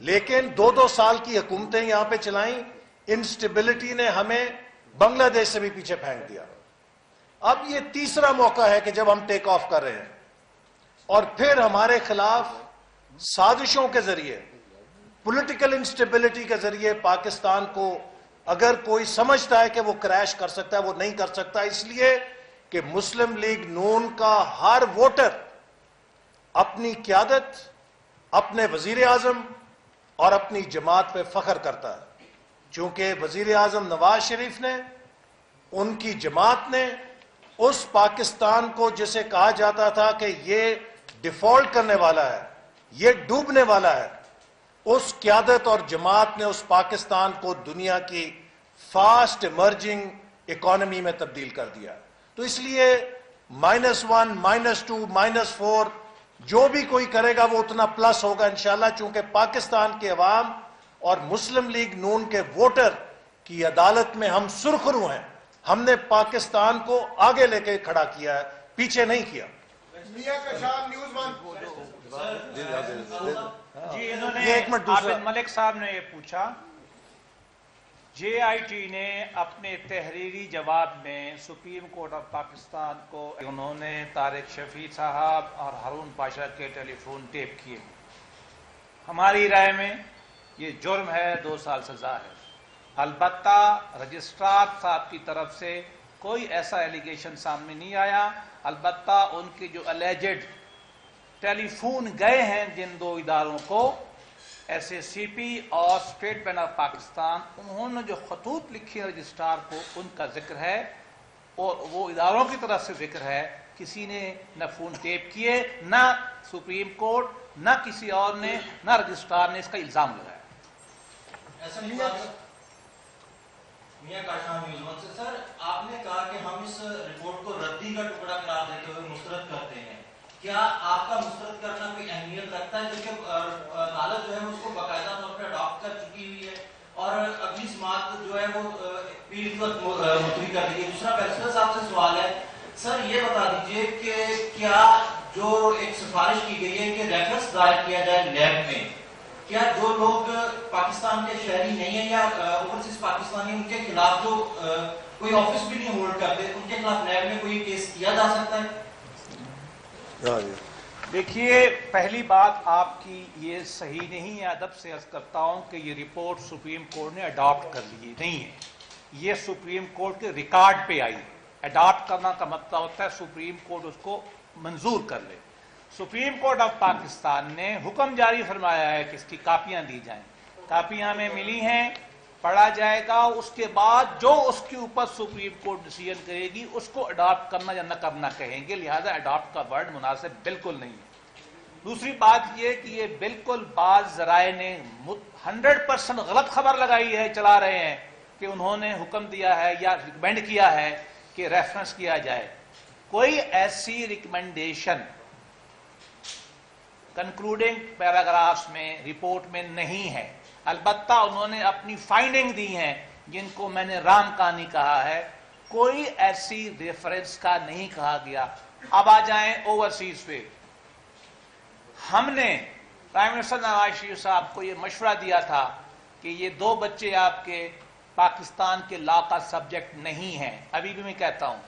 لیکن 2 سال کی حکومتیں یہاں پہ چلائیں، انسٹیبلٹی نے ہمیں بنگلہ دیش سے بھی پیچھے پھینک دیا۔ اب یہ تیسرا موقع ہے کہ جب ہم ٹیک آف کر رہے ہیں، اور پھر ہمارے خلاف سازشوں کے ذریعے، پولیٹیکل انسٹیبلٹی کے ذریعے پاکستان کو اگر کوئی سمجھتا ہے کہ وہ کریش کر سکتا ہے، وہ نہیں کر سکتا، اس لیے کہ مسلم لیگ نون کا ہر ووٹر اپنی قیادت، اپنے وزیر اعظم اور اپنی جماعت پہ فخر کرتا ہے، چونکہ وزیر اعظم نواز شریف نے، ان کی جماعت نے اس پاکستان کو جسے کہا جاتا تھا کہ یہ ڈیفالٹ کرنے والا ہے، یہ ڈوبنے والا ہے، اس قیادت اور جماعت نے اس پاکستان کو دنیا کی فاسٹ ایمرجنگ اکانومی میں تبدیل کر دیا۔ تو اس لیے -1 -2 -4 جو بھی کوئی کرے گا وہ اتنا پلس ہوگا انشاءاللہ، چونکہ پاکستان کے عوام اور مسلم لیگ نون کے ووٹر کی عدالت میں ہم سرخرو ہیں. ہم نے پاکستان کو آگے لے کے کھڑا کیا ہے, پیچھے نہیں کیا. جی انہوں نے ایک منٹ دوسرا عابد ملک صاحب نے یہ پوچھا, جے آئی ٹی نے اپنے تحریری جواب میں سپریم کورٹ آف پاکستان کو انہوں نے طارق شفیع صاحب اور ہارون پاشا کے ٹیلی فون ٹیپ کیے. ہماری رائے میں یہ جرم ہے, 2 سال سزا ہے. البتہ رجسٹرار صاحب کی طرف سے کوئی ایسا ایلیگیشن سامنے نہیں آیا. البتہ ان کے جو الیجڈ ٹیلی فون گئے ہیں جن 2 اداروں کو, ایس اے سی پی اور اسٹیٹ بینک آف پاکستان, انہوں نے جو خطوط لکھی ہیں رجسٹرار کو ان کا ذکر ہے, اور وہ اداروں کی طرف سے ذکر ہے. کسی نے نہ فون ٹیپ کیے, نہ سپریم کورٹ, نہ کسی اور نے, نہ رجسٹرار نے اس کا الزام لگایا. میاں کاشان نیوز ون سے سر, آپ نے کہا کہ ہم اس رپورٹ کو ردی کا ٹکڑا قرار دیتے ہوئے مسترد کرتے ہیں. کیا آپ کا مسترد کرنا کوئی اہمیت رکھتا ہے, کیونکہ عدالت جو ہے اس کو باقاعدہ طور پر اڈاپٹ کر چکی ہوئی ہے اور اگلی سماعت جو ہے وہ پیر وقت ملتوی کر دی ہے. دوسرا بیرسٹر صاحب سے سوال ہے سر, یہ بتا دیجئے کہ کیا جو ایک سفارش کی گئی ہے کہ ریفرنس دائر کیا جائے لیب میں, کیا جو لوگ پاکستان کے شہری نہیں ہیں یا اوورسیز پاکستانی, ان کے خلاف جو کوئی آفس بھی نہیں ہولڈ کرتے, ان کے خلاف نیب میں کوئی کیس کیا جا سکتا ہے؟ دیکھیے, پہلی بات آپ کی یہ صحیح نہیں ہے. ادب سے عرض کرتا ہوں کہ یہ رپورٹ سپریم کورٹ نے اڈاپٹ کر لی نہیں ہے, یہ سپریم کورٹ کے ریکارڈ پہ آئی. اڈاپٹ کرنا کا مطلب ہوتا ہے سپریم کورٹ اس کو منظور کر لے. سپریم کورٹ آف پاکستان نے حکم جاری فرمایا ہے کہ اس کی کاپیاں دی جائیں. کاپیاں ہمیں ملی ہیں, پڑھا جائے گا. اس کے بعد جو اس کے اوپر سپریم کورٹ ڈیسیژن کرے گی اس کو اڈاپٹ کرنا یا نہ کرنا کہیں گے. لہذا اڈاپٹ کا ورڈ مناسب بالکل نہیں ہے. دوسری بات یہ کہ یہ بالکل بعض ذرائع نے 100% غلط خبر لگائی ہے, چلا رہے ہیں کہ انہوں نے حکم دیا ہے یا ریکمینڈ کیا ہے کہ ریفرنس کیا جائے. کوئی ایسی ریکمینڈیشن کنکلوڈنگ پیراگرافز میں رپورٹ میں نہیں ہے. البتہ انہوں نے اپنی فائنڈنگ دی ہیں جن کو میں نے رام کہانی کہا ہے. کوئی ایسی ریفرنس کا نہیں کہا گیا. اب آ جائیں اوورسیز پہ. ہم نے پرائم منسٹر نواز شریف صاحب کو یہ مشورہ دیا تھا کہ یہ 2 بچے آپ کے پاکستان کے لا کا سبجیکٹ نہیں ہیں. ابھی بھی میں کہتا ہوں,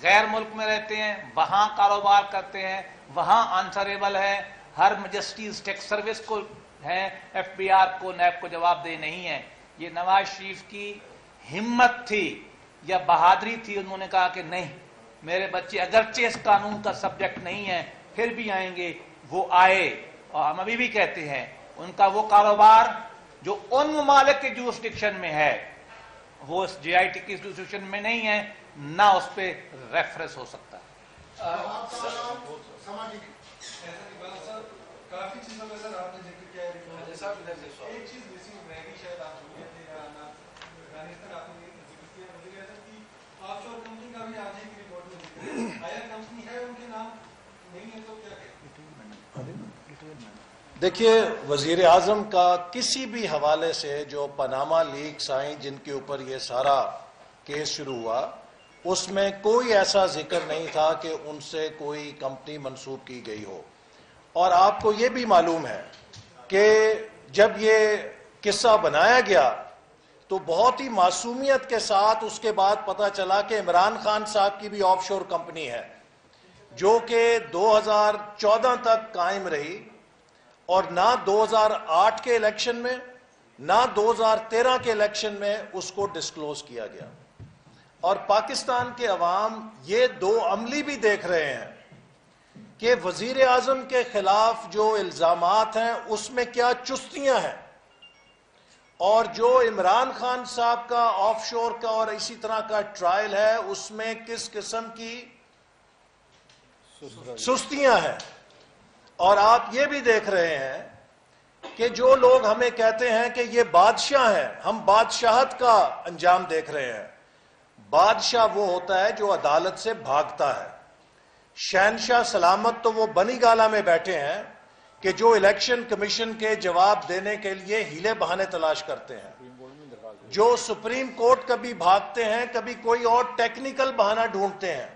غیر ملک میں رہتے ہیں, وہاں کاروبار کرتے ہیں, وہاں آنسریبل ہے, ہر مجسٹریز ٹیکس سروس کو ہے, ایف بی آر کو, نیب کو جواب دہ نہیں ہے. یہ نواز شریف کی ہمت تھی یا بہادری تھی, انہوں نے کہا کہ نہیں, میرے بچے اگرچہ اس قانون کا سبجیکٹ نہیں ہیں پھر بھی آئیں گے. وہ آئے, اور ہم ابھی بھی کہتے ہیں ان کا وہ کاروبار جو ان ممالک کے جورسڈکشن میں ہے وہ اس جے آئی ٹی کی جورسڈکشن میں نہیں ہے, نہ اس پہ ریفرنس ہو سکتا. کافی چیزوں کا سر آپ نے ذکر کیا ہے. ایک چیز مسنگ رہ گئی شاید آپ بھول گئے تھے یا افغانستان آپ نے ذکر کیا. مجھے کہا تھا کہ آف شور کمپنی کا بھی آج کی رپورٹ میں ذکر ہے. آیا کمپنی ہے ان کے نام نہیں ہے تو کیا کہیں؟ دیکھیے, وزیر اعظم کا کسی بھی حوالے سے جو پاناما لیکس آئیں جن کے اوپر یہ سارا کیس شروع ہوا, اس میں کوئی ایسا ذکر نہیں تھا کہ ان سے کوئی کمپنی منسوب کی گئی ہو. اور آپ کو یہ بھی معلوم ہے کہ جب یہ قصہ بنایا گیا تو بہت ہی معصومیت کے ساتھ اس کے بعد پتہ چلا کہ عمران خان صاحب کی بھی آف شور کمپنی ہے جو کہ 2014 تک قائم رہی, اور نہ 2008 کے الیکشن میں نہ 2013 کے الیکشن میں اس کو ڈسکلوز کیا گیا. اور پاکستان کے عوام یہ 2 عملی بھی دیکھ رہے ہیں کہ وزیر اعظم کے خلاف جو الزامات ہیں اس میں کیا چستیاں ہیں, اور جو عمران خان صاحب کا آف شور کا اور اسی طرح کا ٹرائل ہے اس میں کس قسم کی سستیاں ہیں. اور آپ یہ بھی دیکھ رہے ہیں کہ جو لوگ ہمیں کہتے ہیں کہ یہ بادشاہ ہیں, ہم بادشاہت کا انجام دیکھ رہے ہیں. بادشاہ وہ ہوتا ہے جو عدالت سے بھاگتا ہے. شہنشاہ سلامت تو وہ بنی گالہ میں بیٹھے ہیں کہ جو الیکشن کمیشن کے جواب دینے کے لیے ہیلے بہانے تلاش کرتے ہیں. جو سپریم کورٹ کبھی بھاگتے ہیں, کبھی کوئی اور ٹیکنیکل بہانہ ڈھونڈتے ہیں.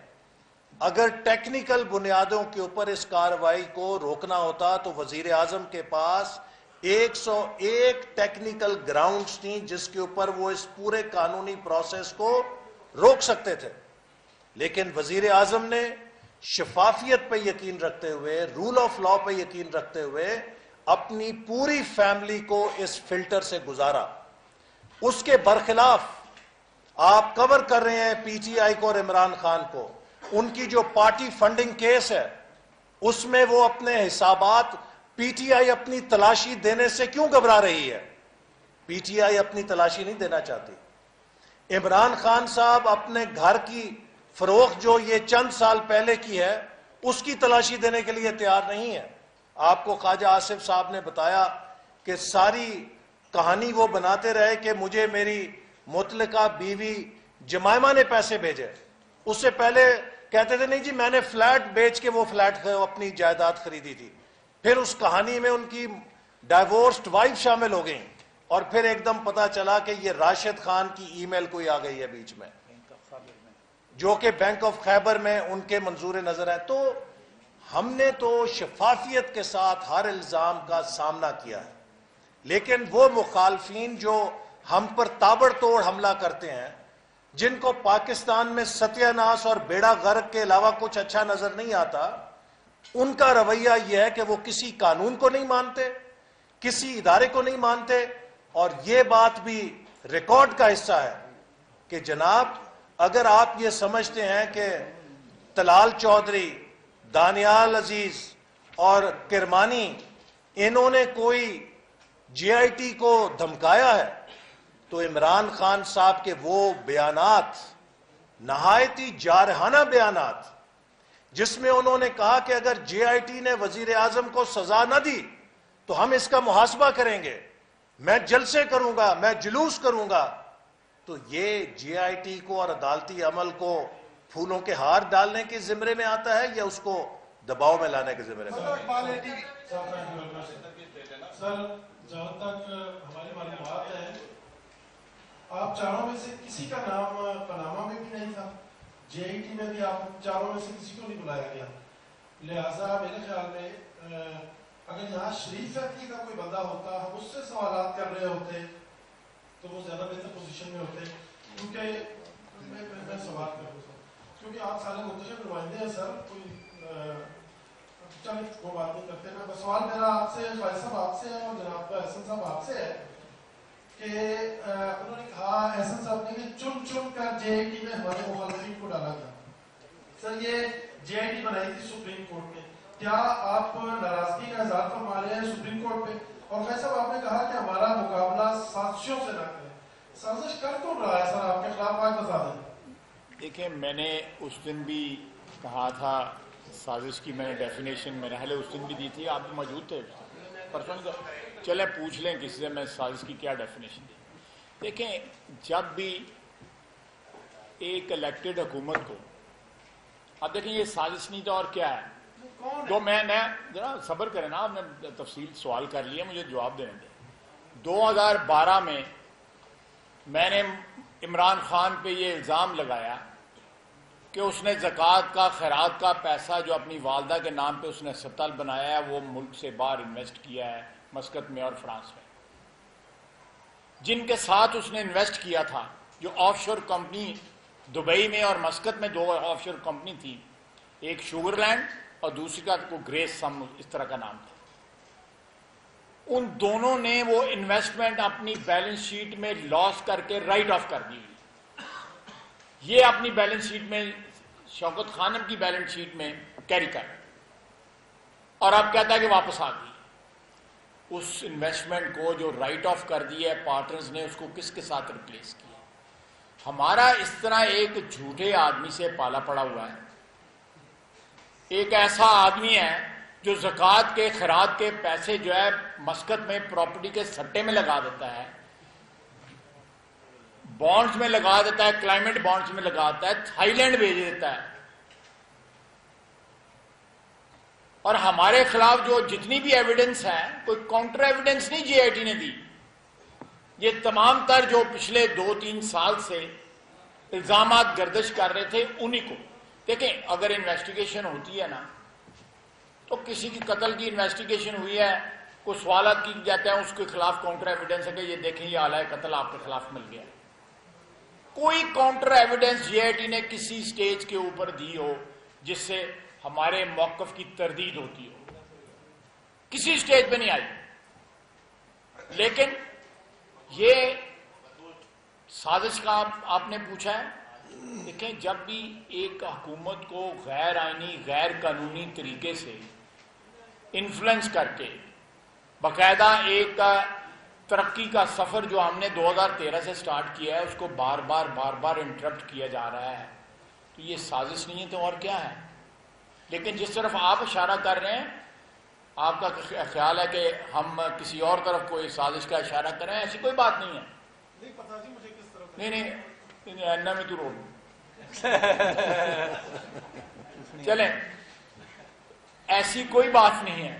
اگر ٹیکنیکل بنیادوں کے اوپر اس کارروائی کو روکنا ہوتا تو وزیر اعظم کے پاس 101 ٹیکنیکل گراؤنڈز تھیں جس کے اوپر وہ اس پورے قانونی پروسیس کو روک سکتے تھے. لیکن وزیر اعظم نے شفافیت پہ یقین رکھتے ہوئے, رول آف لا پہ یقین رکھتے ہوئے اپنی پوری فیملی کو اس فلٹر سے گزارا. اس کے برخلاف آپ کور کر رہے ہیں پی ٹی آئی کو اور عمران خان کو. ان کی جو پارٹی فنڈنگ کیس ہے اس میں وہ اپنے حسابات, پی ٹی آئی اپنی تلاشی دینے سے کیوں گھبرا رہی ہے؟ پی ٹی آئی اپنی تلاشی نہیں دینا چاہتی. عمران خان صاحب اپنے گھر کی فروخت جو یہ چند سال پہلے کی ہے اس کی تلاشی دینے کے لیے تیار نہیں ہے. آپ کو خواجہ آصف صاحب نے بتایا کہ ساری کہانی وہ بناتے رہے کہ مجھے میری مطلقہ بیوی جمائمہ نے پیسے بھیجے. اس سے پہلے کہتے تھے نہیں جی میں نے فلیٹ بیچ کے وہ فلیٹ اپنی جائیداد خریدی تھی. پھر اس کہانی میں ان کی ڈائیورسڈ وائف شامل ہو گئیں اور پھر ایک دم پتا چلا کہ یہ راشد خان کی ای میل کوئی آ گئی ہے بیچ میں جو کہ بینک آف خیبر میں ان کے منظور نظر ہے. تو ہم نے تو شفافیت کے ساتھ ہر الزام کا سامنا کیا ہے. لیکن وہ مخالفین جو ہم پر تابڑ توڑ حملہ کرتے ہیں, جن کو پاکستان میں ستیہ ناش اور بیڑا غرق کے علاوہ کچھ اچھا نظر نہیں آتا, ان کا رویہ یہ ہے کہ وہ کسی قانون کو نہیں مانتے, کسی ادارے کو نہیں مانتے. اور یہ بات بھی ریکارڈ کا حصہ ہے کہ جناب اگر آپ یہ سمجھتے ہیں کہ طلال چودھری, دانیال عزیز اور کرمانی انہوں نے کوئی جے آئی ٹی کو دھمکایا ہے تو عمران خان صاحب کے وہ بیانات, نہایتی جارحانہ بیانات, جس میں انہوں نے کہا کہ اگر جے آئی ٹی نے وزیر اعظم کو سزا نہ دی تو ہم اس کا محاسبہ کریں گے, میں جلسے کروں گا, میں جلوس کروں گا. تو یہ جے آئی ٹی کو اور عدالتی عمل کو پھولوں کے ہار ڈالنے کے زمرے میں آتا ہے یا اس کو دباؤ میں لانے کے زمرے میں آتا ہے؟ سر جہاں تک ہماری معلومات ہے آپ چاروں میں سے کسی کا نام پاناما میں بھی نہیں تھا, جے آئی ٹی میں بھی آپ چاروں میں سے کسی کو نہیں بلایا گیا. لہٰذا میرے خیال میں اگر یہاں شریف فیملی کا کوئی بندہ ہوتا, ہم اس سے سوالات کر رہے ہوتے تو وہ زیادہ بہتر پوزیشن میں ہوتے. کیونکہ میں سوال کروں سر, کیونکہ آپ سارے منتخب نمائندے ہیں سر, کوئی چلیں وہ بات نہیں کرتے. میں سوال میرا آپ سے, فائز صاحب آپ سے ہے اور جناب احسن صاحب آپ سے ہے کہ انہوں نے کہا, احسن صاحب نے, کہ چن چن کر جے آئی ٹی میں ہمارے مخالفین کو ڈالا گیا. سر یہ جے آئی ٹی بنائی تھی سپریم کورٹ نے, کیا آپ ناراضگی کا اظہار فرما رہے ہیں سپریم کورٹ پہ؟ اور فائز صاحب آپ نے کہا کہ ہمارا مقابلہ سازشوں سے نہ کریں, سازش کر کون رہا ہے سر آپ کے خلاف؟ آج بتا دیں. دیکھیں میں نے اس دن بھی کہا تھا سازش کی, میں نے ڈیفینیشن میرے حال اس دن بھی دی تھی, آپ بھی موجود تھے پرسن. چلیں پوچھ لیں کسی سے میں سازش کی کیا ڈیفینیشن دی. دیکھیں جب بھی ایک الیکٹڈ حکومت کو, اب دیکھیں یہ سازش نہیں تھا اور کیا ہے, تو میں ذرا صبر کریں نا, آپ نے تفصیل سوال کر لیا, مجھے جواب دینے دیں. 2012 میں میں نے عمران خان پہ یہ الزام لگایا کہ اس نے زکوٰۃ کا, خیرات کا پیسہ جو اپنی والدہ کے نام پہ اس نے ہسپتال بنایا ہے وہ ملک سے باہر انویسٹ کیا ہے, مسقط میں اور فرانس میں. جن کے ساتھ اس نے انویسٹ کیا تھا, جو آف شور کمپنی دبئی میں اور مسقط میں 2 آف شور کمپنی تھی, ایک شوگر لینڈ اور دوسری کا کو گریس سم اس طرح کا نام تھا, ان دونوں نے وہ انویسٹمنٹ اپنی بیلنس شیٹ میں لاس کر کے رائٹ آف کر دی. یہ اپنی بیلنس شیٹ میں, شوکت خانم کی بیلنس شیٹ میں کیری کر, اور اب کہتا ہے کہ واپس آ گئی. اس انویسٹمنٹ کو جو رائٹ آف کر دی ہے پارٹنرز نے, اس کو کس کے ساتھ ریپلیس کیا؟ ہمارا اس طرح ایک جھوٹے آدمی سے پالا پڑا ہوا ہے. ایک ایسا آدمی ہے جو زکوٰۃ کے, خیرات کے پیسے جو ہے مسقط میں پراپرٹی کے سٹے میں لگا دیتا ہے, بانڈز میں لگا دیتا ہے, کلائمیٹ بانڈز میں لگا دیتا ہے, تھائی لینڈ بھیج دیتا ہے. اور ہمارے خلاف جو جتنی بھی ایویڈنس ہے, کوئی کاؤنٹر ایویڈنس نہیں جے آئی ٹی نے دی. یہ تمام تر جو پچھلے 2-3 سال سے الزامات گردش کر رہے تھے انہی کو دیکھیں. اگر انویسٹیگیشن ہوتی ہے نا تو کسی کی قتل کی انویسٹیگیشن ہوئی ہے, کوئی سوالات کی جاتے ہیں, اس کے خلاف کاؤنٹر ایویڈنس ہے کہ یہ دیکھیں یہ آلہ قتل آپ کے خلاف مل گیا. کوئی counter evidence J I T نے کسی سٹیج کے اوپر دی ہو جس سے ہمارے موقف کی تردید ہوتی ہو, کسی سٹیج پہ نہیں آئی. لیکن یہ سازش کا آپ نے پوچھا ہے. دیکھیں, جب بھی ایک حکومت کو غیر آئینی غیر قانونی طریقے سے انفلوئنس کر کے باقاعدہ ایک ترقی کا سفر جو ہم نے 2013 سے سٹارٹ کیا ہے اس کو بار بار انٹرپٹ کیا جا رہا ہے, تو یہ سازش نہیں ہے تو اور کیا ہے. لیکن جس طرف آپ اشارہ کر رہے ہیں, آپ کا خیال ہے کہ ہم کسی اور طرف کوئی سازش کا اشارہ کریں, ایسی کوئی بات نہیں ہے. نہیں اینا میں تو رول چلیں, ایسی کوئی بات نہیں ہے.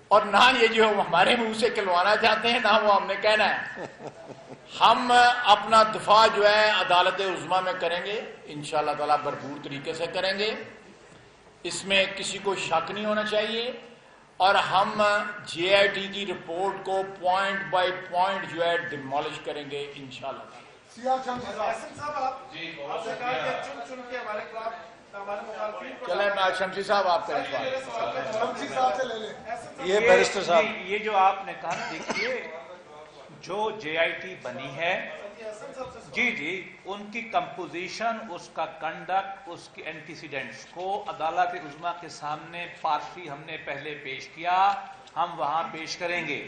اور نہ یہ جو ہمارے منہ سے کھلوانا چاہتے ہیں نہ وہ ہم نے کہنا ہے. ہم اپنا دفاع جو ہے عدالت عظمیٰ میں کریں گے انشاءاللہ تعالیٰ, بھرپور طریقے سے کریں گے, اس میں کسی کو شک نہیں ہونا چاہیے. اور ہم جے آئی ٹی کی رپورٹ کو پوائنٹ بائی پوائنٹ جو ہے ڈیمالش کریں گے انشاءاللہ تعالیٰ. چلیں شمسی صاحب آپ کا یہ بیرسٹر صاحب, یہ جو آپ نے کہا, دیکھیے جو جے آئی ٹی بنی ہے, جی ان کی کمپوزیشن, اس کا کنڈکٹ, اس کے اینٹیسیڈنٹس کو عدالت عظمیٰ کے سامنے پارشی ہم نے پہلے پیش کیا, ہم وہاں پیش کریں گے.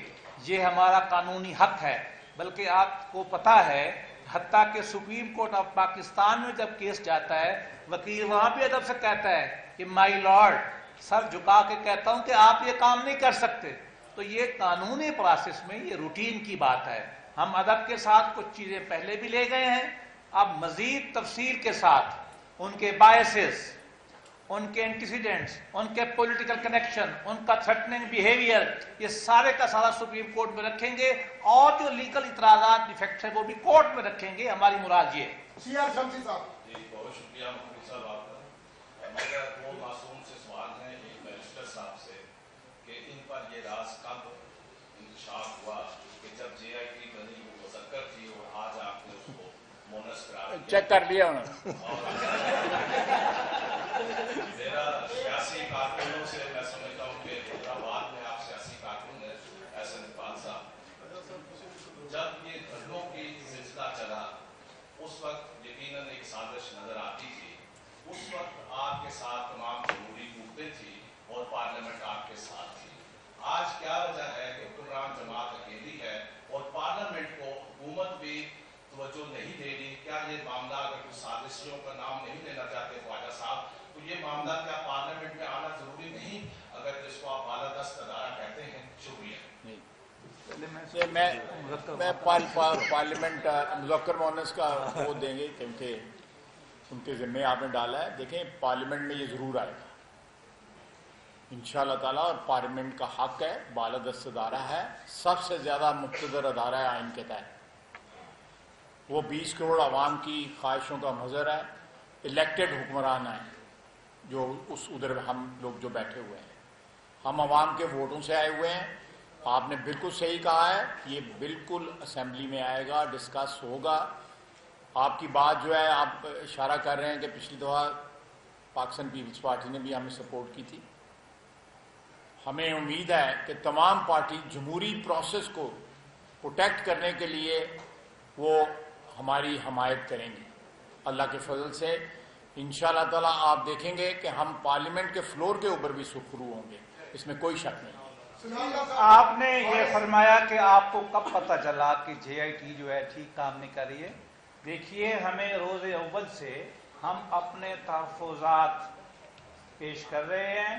یہ ہمارا قانونی حق ہے. بلکہ آپ کو پتا ہے حتیٰ کہ سپریم کورٹ آف پاکستان میں جب کیس جاتا ہے وکیل وہاں بھی ادب سے کہتا ہے کہ مائی لارڈ, سر جھکا کے کہتا ہوں کہ آپ یہ کام نہیں کر سکتے. تو یہ قانونی پروسیس میں یہ روٹین کی بات ہے. ہم ادب کے ساتھ کچھ چیزیں پہلے بھی لے گئے ہیں, اب مزید تفصیل کے ساتھ ان کے بائسز, ان کے اینٹیسیڈنٹس, ان کے پولیٹیکل کنیکشن, ان کا تھریٹننگ بیہیویئر, یہ سارے کا سارا سپریم کورٹ میں رکھیں گے. اور جو لیگل اعتراضات ڈیفیکٹس ہیں وہ بھی کورٹ میں رکھیں گے. ہماری مراد یہ ہے. بہت شکریہ مفتی صاحب آپ کا. میرا دو معصوم سے سوال ہیں, ایک بیرسٹر صاحب سے, کہ ان پر یہ راز کب انکشاف ہوا کہ جب جے آئی ٹی بنی وہ مذکر تھی اور آج آپ نے اس کو مونس قرار دیا. چیک کر لیا انہوں نے. میرا سیاسی کارکنوں سے میں سمجھتا ہوں کہ حیدرآباد میں آپ سیاسی کارکن ہیں احسن اقبال صاحب, جب یہ دھرنوں کی سلسلہ چلا اس وقت یقیناً ایک سازش نظر آتی تھی. اس وقت آپ کے ساتھ تمام جمہوری قوتیں تھیں اور پارلیمنٹ آپ کے ساتھ تھی. آج کیا وجہ ہے کہ حکمران جماعت اکیلی ہے اور پارلیمنٹ کو حکومت بھی توجہ نہیں دے رہی؟ کیا یہ معاملہ, اگر کچھ سازشیوں کا نام نہیں لینا چاہتے خواجہ صاحب, تو یہ معاملہ کیا پارلیمنٹ میں آنا ضروری نہیں اگر جس کو آپ بالادست ادارہ کہتے ہیں؟ شکریہ. میں پارلیمنٹ مذکر مونس کا وہ دیں گے کیونکہ ان کے ذمہ آپ نے ڈالا ہے. دیکھیں پارلیمنٹ میں یہ ضرور آئے گا انشاءاللہ تعالیٰ, اور پارلیمنٹ کا حق ہے, بالادست ادارہ ہے, سب سے زیادہ مقتدر ادارہ ہے آئین کے تحت. وہ 20 کروڑ عوام کی خواہشوں کا مظہر ہے. الیکٹڈ حکمران ہیں جو ادھر ہم لوگ جو بیٹھے ہوئے ہیں, ہم عوام کے ووٹوں سے آئے ہوئے ہیں. آپ نے بالکل صحیح کہا ہے, یہ بالکل اسمبلی میں آئے گا, ڈسکس ہوگا. آپ کی بات جو ہے, آپ اشارہ کر رہے ہیں کہ پچھلی دفعہ پاکستان پیپلز پارٹی نے بھی ہمیں سپورٹ کی تھی. ہمیں امید ہے کہ تمام پارٹی جمہوری پروسیس کو پروٹیکٹ کرنے کے لیے وہ ہماری حمایت کریں گی. اللہ کے فضل سے انشاءاللہ تعالیٰ آپ دیکھیں گے کہ ہم پارلیمنٹ کے فلور کے اوپر بھی سرخرو ہوں گے, اس میں کوئی شک نہیں. آپ نے یہ فرمایا کہ آپ کو کب پتہ چلا کہ جے آئی ٹی جو ہے ٹھیک کام نہیں کر رہی ہے. دیکھیے, ہمیں روز اول سے ہم اپنے تحفظات پیش کر رہے ہیں,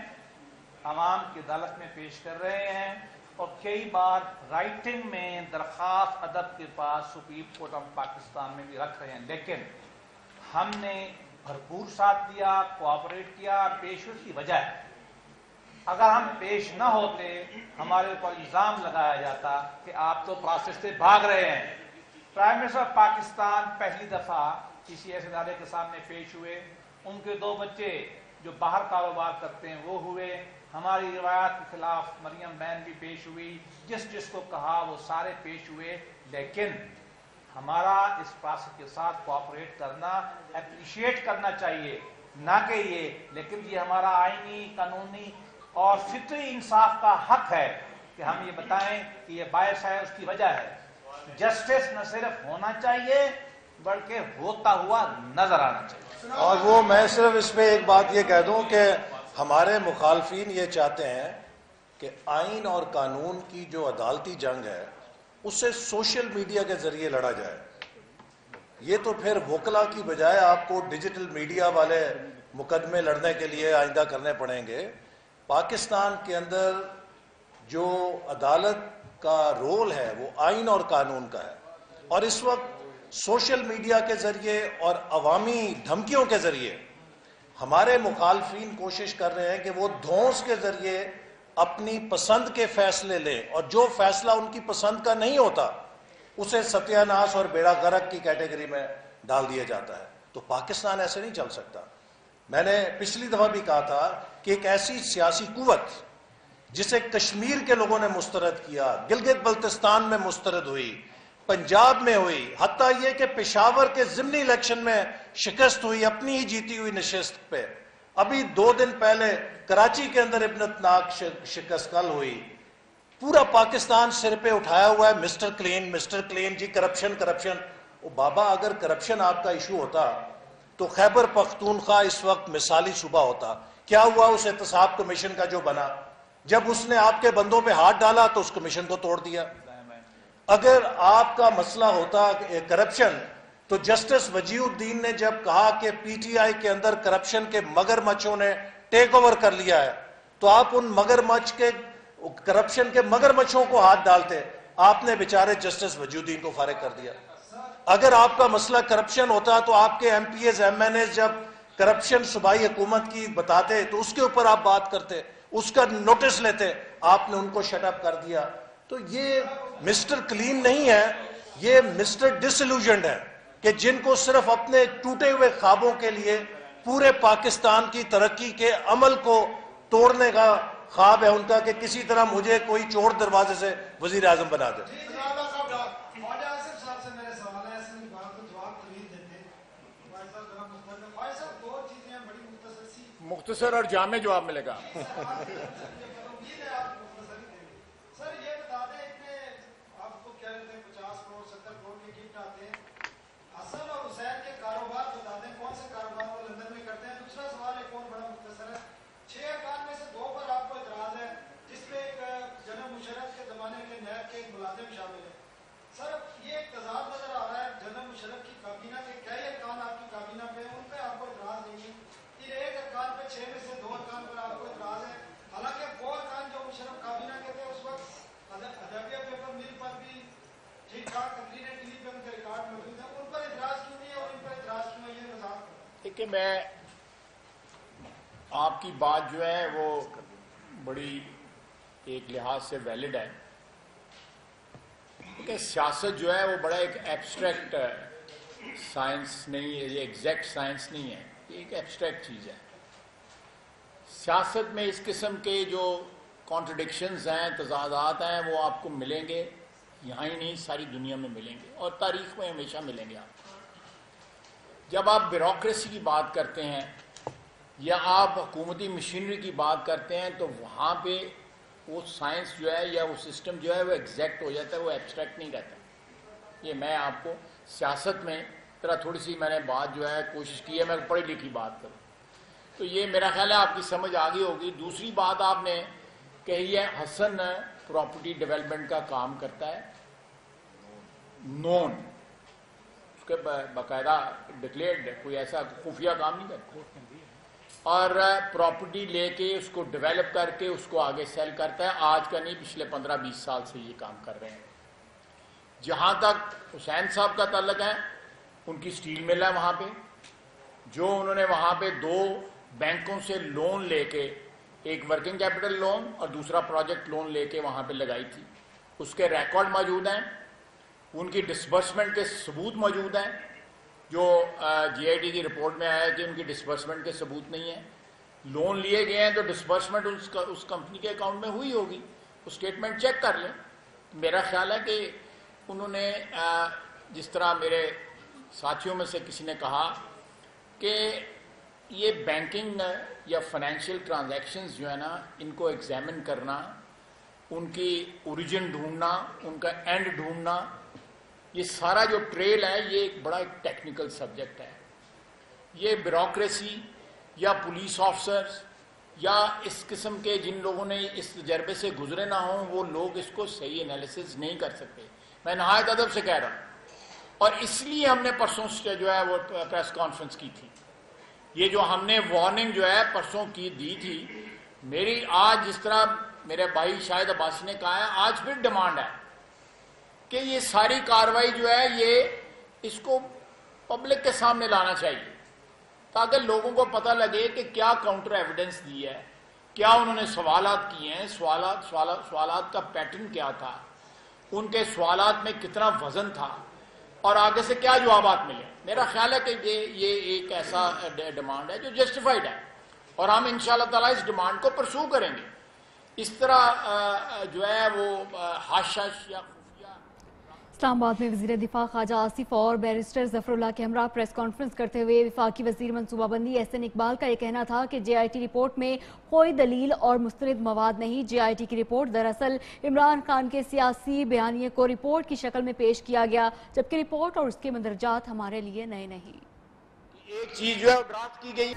عوام کی عدالت میں پیش کر رہے ہیں, اور کئی بار رائٹنگ میں درخواست ادب کے پاس سپریم کورٹ آف پاکستان میں بھی رکھ رہے ہیں. لیکن ہم نے بھرپور ساتھ دیا, کوآپریٹ کیا. پیشوئی کی وجہ ہے اگر ہم پیش نہ ہوتے ہمارے اوپر الزام لگایا جاتا کہ آپ تو پروسیس سے بھاگ رہے ہیں۔ پرائم منسٹر آف پاکستان پہلی دفعہ کسی ایسے ادارے کے سامنے پیش ہوئے، ان کے 2 بچے جو باہر کاروبار کرتے ہیں وہ ہوئے، ہماری روایات کے خلاف مریم بین بھی پیش ہوئی، جس کو کہا وہ سارے پیش ہوئے، لیکن ہمارا اس پروسیس کے ساتھ کوآپریٹ کرنا، اپریشیٹ کرنا چاہیے، نہ کہ لیکن یہ ہمارا آئینی، قانونی اور فطری انصاف کا حق ہے کہ ہم یہ بتائیں کہ یہ باعث ہے، اس کی وجہ ہے۔ جسٹس نہ صرف ہونا چاہیے بلکہ ہوتا ہوا نظر آنا چاہیے۔ اور وہ میں صرف اس پہ ایک بات یہ کہہ دوں کہ ہمارے مخالفین یہ چاہتے ہیں کہ آئین اور قانون کی جو عدالتی جنگ ہے اسے سوشل میڈیا کے ذریعے لڑا جائے۔ یہ تو پھر وکلا کی بجائے آپ کو ڈیجیٹل میڈیا والے مقدمے لڑنے کے لیے آئندہ کرنے پڑیں گے۔ پاکستان کے اندر جو عدالت کا رول ہے وہ آئین اور قانون کا ہے، اور اس وقت سوشل میڈیا کے ذریعے اور عوامی دھمکیوں کے ذریعے ہمارے مخالفین کوشش کر رہے ہیں کہ وہ دھونس کے ذریعے اپنی پسند کے فیصلے لیں، اور جو فیصلہ ان کی پسند کا نہیں ہوتا اسے ستیہ ناش اور بیڑا غرق کی کیٹیگری میں ڈال دیا جاتا ہے۔ تو پاکستان ایسے نہیں چل سکتا۔ میں نے پچھلی دفعہ بھی کہا تھا کہ ایک ایسی سیاسی قوت جسے کشمیر کے لوگوں نے مسترد کیا، گلگت بلتستان میں مسترد ہوئی، پنجاب میں ہوئی، حتیٰ یہ کہ پشاور کے ضمنی الیکشن میں شکست ہوئی اپنی ہی جیتی ہوئی نشست پہ، ابھی 2 دن پہلے کراچی کے اندر ابنتناک شکست کل ہوئی، پورا پاکستان سر پہ اٹھایا ہوا ہے مسٹر کلین جی، کرپشن۔ او بابا، اگر کرپشن آپ کا ایشو ہوتا تو خیبر پختونخوا اس وقت مثالی صوبہ ہوتا۔ کیا ہوا اس احتساب کمیشن کا جو بنا؟ جب اس نے آپ کے بندوں پہ ہاتھ ڈالا تو اس کمیشن کو توڑ دیا۔ اگر آپ کا مسئلہ ہوتا کرپشن تو جسٹس وجیہ الدین نے جب کہا کہ پی ٹی آئی کے اندر کرپشن کے مگرمچھوں نے ٹیک اوور کر لیا ہے، تو آپ ان کرپشن کے مگرمچھوں کو ہاتھ ڈالتے۔ آپ نے بیچارے جسٹس وجیہ الدین کو فارغ کر دیا۔ اگر آپ کا مسئلہ کرپشن ہوتا تو آپ کے M P As M N As جب کرپشن صوبائی حکومت کی بتاتے تو اس کے اوپر آپ بات کرتے، اس کا نوٹس لیتے، آپ نے ان کو شٹ اپ کر دیا۔ تو یہ مسٹر کلین نہیں ہے، یہ مسٹر ڈس ایلوژنڈ ہے کہ جن کو صرف اپنے ٹوٹے ہوئے خوابوں کے لیے پورے پاکستان کی ترقی کے عمل کو توڑنے کا خواب ہے ان کا کہ کسی طرح مجھے کوئی چور دروازے سے وزیر اعظم بنا دے۔ مختصر اور جامع جواب ملے گا۔ کہ میں آپ کی بات جو ہے وہ بڑی ایک لحاظ سے ویلڈ ہے کہ سیاست جو ہے وہ بڑا ایک ایبسٹریکٹ سائنس نہیں ہے، یہ ایگزیکٹ سائنس نہیں ہے، یہ ایک ایبسٹریکٹ چیز ہے۔ سیاست میں اس قسم کے جو کانٹرڈکشنز ہیں، تضادات ہیں، وہ آپ کو ملیں گے، یہاں ہی نہیں ساری دنیا میں ملیں گے، اور تاریخ میں ہمیشہ ملیں گے۔ آپ جب آپ بیوروکریسی کی بات کرتے ہیں یا آپ حکومتی مشینری کی بات کرتے ہیں تو وہاں پہ وہ سائنس جو ہے یا وہ سسٹم جو ہے وہ ایگزیکٹ ہو جاتا ہے، وہ ایبسٹریکٹ نہیں رہتا۔ یہ میں آپ کو سیاست میں ذرا تھوڑی سی میں نے بات جو ہے کوشش کی ہے میں پڑھی لکھی بات کروں، تو یہ میرا خیال ہے آپ کی سمجھ آ گئی ہوگی۔ دوسری بات آپ نے کہی ہے حسن پراپرٹی ڈیولپمنٹ کا کام کرتا ہے، نون اس کے باقاعدہ ڈکلیئرڈ کوئی ایسا خفیہ کام نہیں کرتا، اور پراپرٹی لے کے اس کو ڈیولپ کر کے اس کو آگے سیل کرتا ہے۔ آج کا نہیں، پچھلے 15-20 سال سے یہ کام کر رہے ہیں۔ جہاں تک حسین صاحب کا تعلق ہے، ان کی سٹیل مل ہے وہاں پہ، جو انہوں نے وہاں پہ 2 بینکوں سے لون لے کے ایک ورکنگ کیپٹل لون اور دوسرا پروجیکٹ لون لے کے وہاں پہ لگائی تھی. اس کے ریکارڈ موجود ہیں, ان کی ڈسبرسمنٹ کے ثبوت موجود ہیں. جو جی آئی ٹی کی رپورٹ میں آیا کہ ان کی ڈسبرسمنٹ کے ثبوت نہیں ہیں. لون لیے گئے ہیں تو ڈسبرسمنٹ اس کمپنی کے اکاؤنٹ میں ہوئی ہوگی, وہ اسٹیٹمنٹ چیک کر لیں. میرا خیال ہے کہ انہوں نے جس طرح میرے ساتھیوں میں سے کسی نے کہا کہ یہ بینکنگ یا فائنینشیل ٹرانزیکشنز جو ہے نا, ان کو ایگزامن کرنا, ان کی اوریجن ڈھونڈنا, ان کا اینڈ ڈھونڈنا, یہ سارا جو ٹریل ہے یہ ایک بڑا ٹیکنیکل سبجیکٹ ہے. یہ بیوروکریسی یا پولیس آفیسرز یا اس قسم کے جن لوگوں نے اس تجربے سے گزرے نہ ہوں, وہ لوگ اس کو صحیح انالیسس نہیں کر سکتے. میں نہایت ادب سے کہہ رہا ہوں, اور اس لیے ہم نے پرسوں سے جو ہے وہ پریس کانفرنس کی تھی. یہ جو ہم نے وارننگ جو ہے پرسوں کی دی تھی, میری آج جس طرح میرے بھائی شاہد عباسی نے کہا ہے, آج پھر ڈیمانڈ ہے کہ یہ ساری کاروائی جو ہے یہ اس کو پبلک کے سامنے لانا چاہیے, تاکہ لوگوں کو پتہ لگے کہ کیا کاؤنٹر ایویڈنس دی ہے, کیا انہوں نے سوالات کیے ہیں, سوالات کا پیٹرن کیا تھا, ان کے سوالات میں کتنا وزن تھا, اور آگے سے کیا جوابات ملے. میرا خیال ہے کہ یہ ایک ایسا ڈیمانڈ ہے جو جسٹیفائڈ ہے, اور ہم انشاءاللہ تعالیٰ اس ڈیمانڈ کو پرسو کریں گے. اس طرح جو ہے وہ حاشش یا اسلام آباد میں وزیر دفاع خواجہ آصف اور بیرسٹر ظفر اللہ کے ہمراہ پریس کانفرنس کرتے ہوئے وفاقی وزیر منصوبہ بندی احسن اقبال کا یہ کہنا تھا کہ جے آئی ٹی رپورٹ میں کوئی دلیل اور مستند مواد نہیں. جے آئی ٹی کی رپورٹ دراصل عمران خان کے سیاسی بیانیے کو رپورٹ کی شکل میں پیش کیا گیا, جبکہ رپورٹ اور اس کے مندرجات ہمارے لیے نئے نہیں. ایک چیز جو ہے ڈرافٹ کی گئی